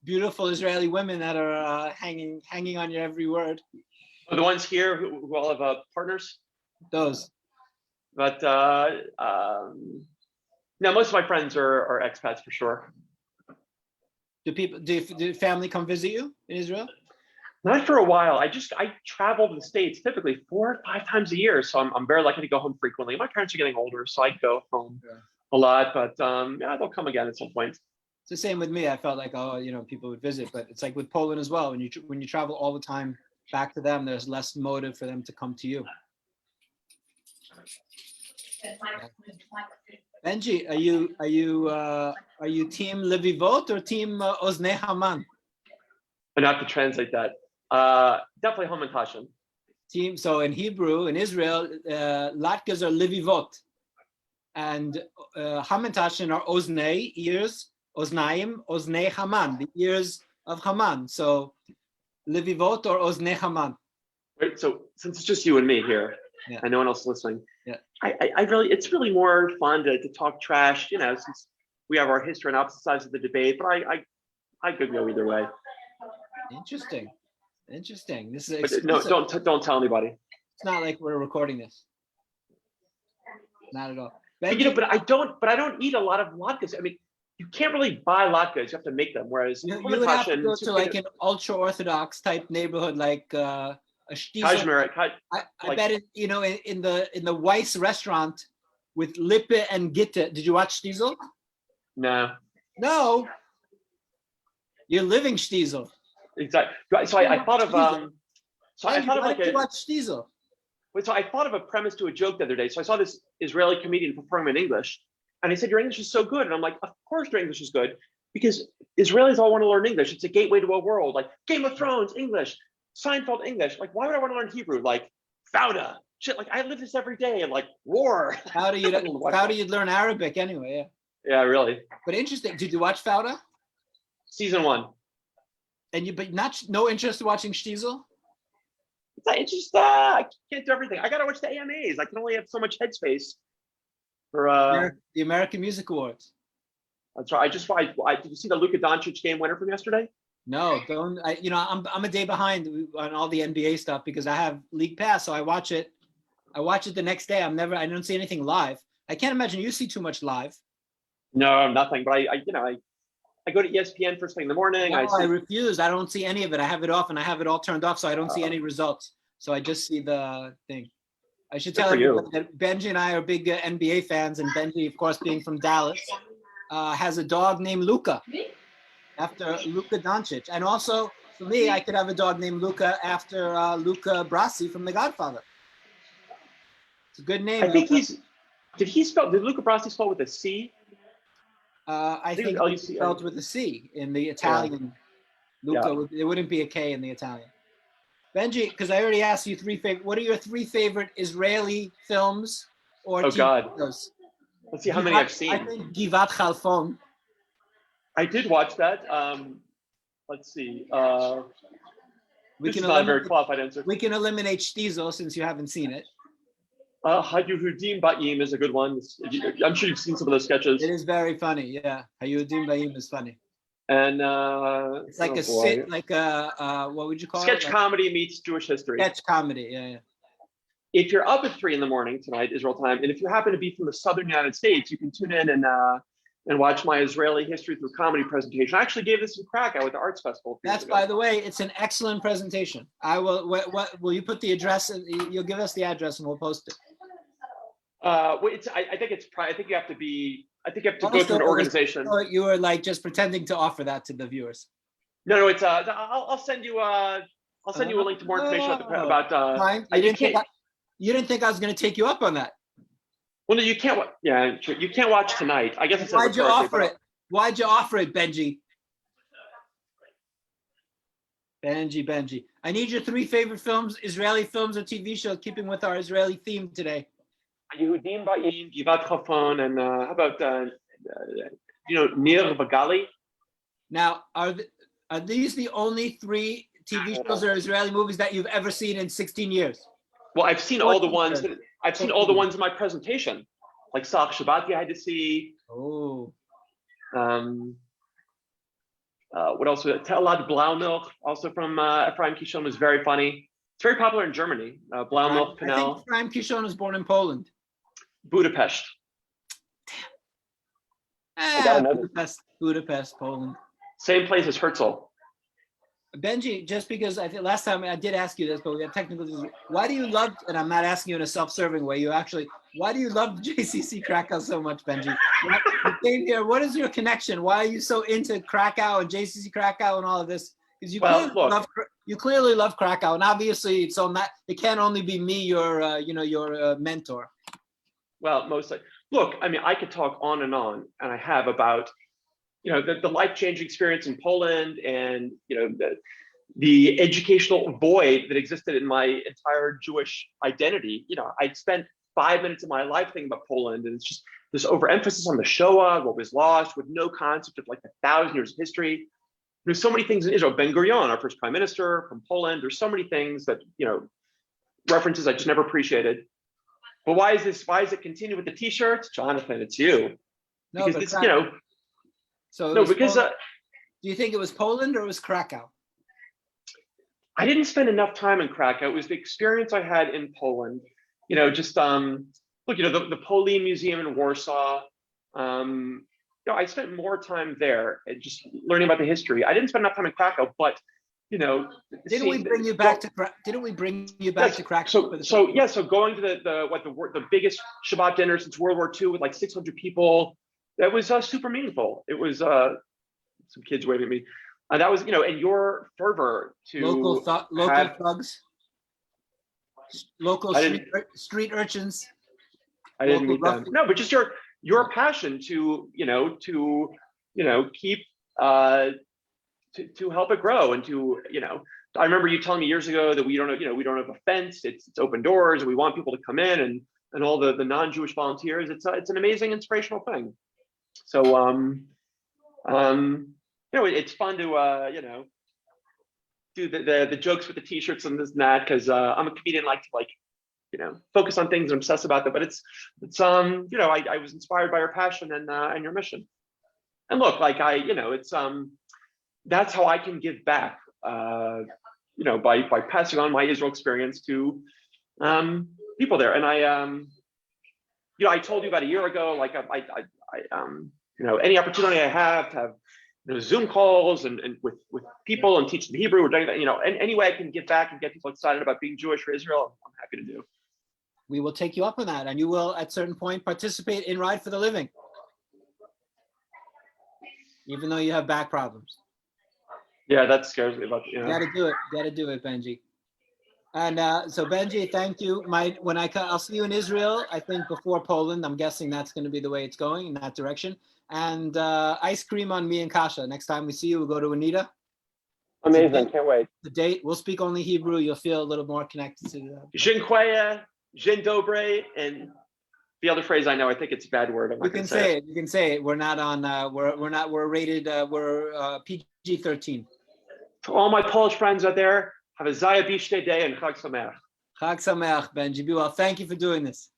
beautiful Israeli women that are hanging on your every word. The ones here who all have partners. Those. But no, most of my friends are expats for sure. Do family come visit you in Israel? Not for a while. I travel to the States typically 4 or 5 times a year. So I'm very lucky to go home frequently. My parents are getting older, so I go home a lot, but they'll come again at some point. It's the same with me. I felt like, people would visit, but it's like with Poland as well. When you travel all the time back to them, there's less motive for them to come to you. Benji, are you team Levivot or team Oznei Haman? And I have to translate that. Definitely Hamantashen. Team. So in Hebrew, in Israel, latkes are Levivot, and Hamantashen are Oznei, ears, Oznaim, Oznei Haman, the ears of Haman. So Levivot or Oznei Haman. Right. So since it's just you and me here, Yeah. and no one else listening, Yeah. I really, it's really more fun to talk trash, you know, since we have our history on opposite sides of the debate. But I could go either way. Interesting. This is But exclusive. no, don't tell anybody. It's not like we're recording this. Not at all. But, you know, but I don't eat a lot of latkes. I mean, you can't really buy latkes. You have to make them. Whereas You would have to go to like an ultra orthodox type neighborhood, like a shtizel. Kashmir, I bet it, you know, in the Weiss restaurant with Lippe and Gitte. Did you watch Shtizel? no, No. You're living Shtizel. exactly. So I thought of so I Andrew, thought of why like did you a watch Shtizel? so I thought of a premise to a joke the other day. So I saw this Israeli comedian performing in English, and he said, "Your English is so good," and I'm like, "Of course, your English is good, because Israelis all want to learn English. It's a gateway to a world, like Game of Thrones English, Seinfeld English. Like, why would I want to learn Hebrew? Like Fauda, shit. Like I live this every day, and like war. How do you learn Arabic anyway? Yeah. Yeah, really. But interesting. Did you watch Fauda? Season 1. And no interest in watching Shtizel? It's just I can't do everything. I gotta watch the AMAs. I can only have so much headspace for The American Music Awards. That's right. Did you see the Luka Doncic game winner from yesterday? No, don't. I'm a day behind on all the NBA stuff because I have League Pass, so I watch it. I watch it the next day. I don't see anything live. I can't imagine you see too much live. No, nothing. But I go to ESPN first thing in the morning. No, I refuse. I don't see any of it. I have it off and I have it all turned off, so I don't see any results. So I just see the thing. I should tell you that Benji and I are big NBA fans, and Benji, of course, being from Dallas, has a dog named Luka, after Luka Doncic. And also, for me, I could have a dog named Luka after Luca Brasi from The Godfather. It's a good name. I think did Luca Brasi spell with a C? I think it's spelled with a C in the Italian. Yeah. Luca, there wouldn't be a K in the Italian. Benji, because I already asked you what are your 3 favorite Israeli films or TV shows? Let's see how many I've seen. I think Givat Khalfon. I did watch that. Let's see. This is not a very qualified answer. We can eliminate Shtizel since you haven't seen it. Hayudim Ba'im is a good one. I'm sure you've seen some of those sketches. It is very funny, yeah. Hayudim Ba'im is funny. And it's like what would you call sketch it? Comedy meets Jewish history. Sketch comedy, yeah. If you're up at 3 a.m. tonight, Israel time, and if you happen to be from the southern United States, you can tune in and watch my Israeli history through comedy presentation. I actually gave this in Krakow at the Arts Festival. That's, by the way, it's an excellent presentation. I will. What will you put the address? You'll give us the address and we'll post it. I think you have to go to an organization. Or you were like just pretending to offer that to the viewers. No, it's I'll send you a link to more information about you didn't think I was going to take you up on that. Well, no, you can't. Yeah, you can't watch tonight. I guess it's. Why'd you offer it? Why'd you offer it, Benji? Benji. I need your 3 favorite films, Israeli films or TV shows, keeping with our Israeli theme today. Yehudim Ba'im, Givat Khalfon, and how about Nir Vagali? Now, are these the only 3 TV shows or Israeli movies that you've ever seen in 16 years? Well, I've seen all the ones. I've seen all the ones in my presentation, like Sach Shabbat. I had to see. Oh. What else? Telad Blaumilch, also from Ephraim Kishon, was very funny. It's very popular in Germany. Blaumilch Canal. I think Ephraim Kishon was born in Poland. Budapest. Damn. Budapest, Poland. Same place as Herzl. Benji, just because I think last time I did ask you this, but we had technical issues. Why do you love, and I'm not asking you in a self-serving way, why do you love JCC Krakow so much, Benji? You came here, what is your connection? Why are you so into Krakow and JCC Krakow and all of this? Because you clearly love Krakow, and obviously it can't only be me, your mentor. Well, mostly. Look, I mean, I could talk on, and I have about, the life-changing experience in Poland, and the educational void that existed in my entire Jewish identity. I spent 5 minutes of my life thinking about Poland, and it's just this overemphasis on the Shoah, what was lost, with no concept of like 1,000 years of history. There's so many things in Israel. Ben Gurion, our first prime minister from Poland. There's so many things that, references I just never appreciated. But why is it continue with the T-shirts? Jonathan, it's you. No, Because but it's, So no, because do you think it was Poland or it was Krakow? I didn't spend enough time in Krakow. It was the experience I had in Poland. Just look, the Polin Museum in Warsaw. I spent more time there and just learning about the history. I didn't spend enough time in Krakow, but Didn't we bring you back to Krakow? So going to the biggest Shabbat dinner since World War II with like 600 people, that was super meaningful. It was some kids waving at me. That was, and your fervor to local thugs, local street urchins. I didn't meet them. No, but just your passion to keep to help it grow, and to I remember you telling me years ago that we don't have a fence. It's open doors, and we want people to come in, and all the non-Jewish volunteers. It's an amazing, inspirational thing. So it's fun to do the jokes with the T-shirts and this and that, because I'm a comedian, like to focus on things and obsess about them. But it's I was inspired by your passion and your mission. And look, it's that's how I can give back, by passing on my Israel experience to people there. And I told you about a year ago, like any opportunity I have to have Zoom calls and with people and teach them Hebrew or doing that, and any way I can give back and get people excited about being Jewish for Israel, I'm happy to do. We will take you up on that, and you will at a certain point participate in Ride for the Living, even though you have back problems. Yeah, that scares me about Got to do it, Benji. And so Benji, thank you. I'll see you in Israel, I think before Poland. I'm guessing that's going to be the way it's going, in that direction. And ice cream on me and Kasha. Next time we see you, we'll go to Anita. Amazing, can't wait. The date, we'll speak only Hebrew. You'll feel a little more connected to Dziękuję, dzień dobry, and the other phrase I know, I think it's a bad word. You can say it. You can say it. We're not on. We're rated. We're PG-13. To all my Polish friends out there, have a zajebiste day and Chag Sameach. Chag Sameach, Benji. Be well. Thank you for doing this.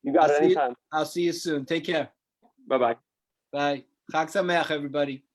You got it anytime. I'll see you soon. Take care. Bye-bye. Bye. Chag Sameach, everybody.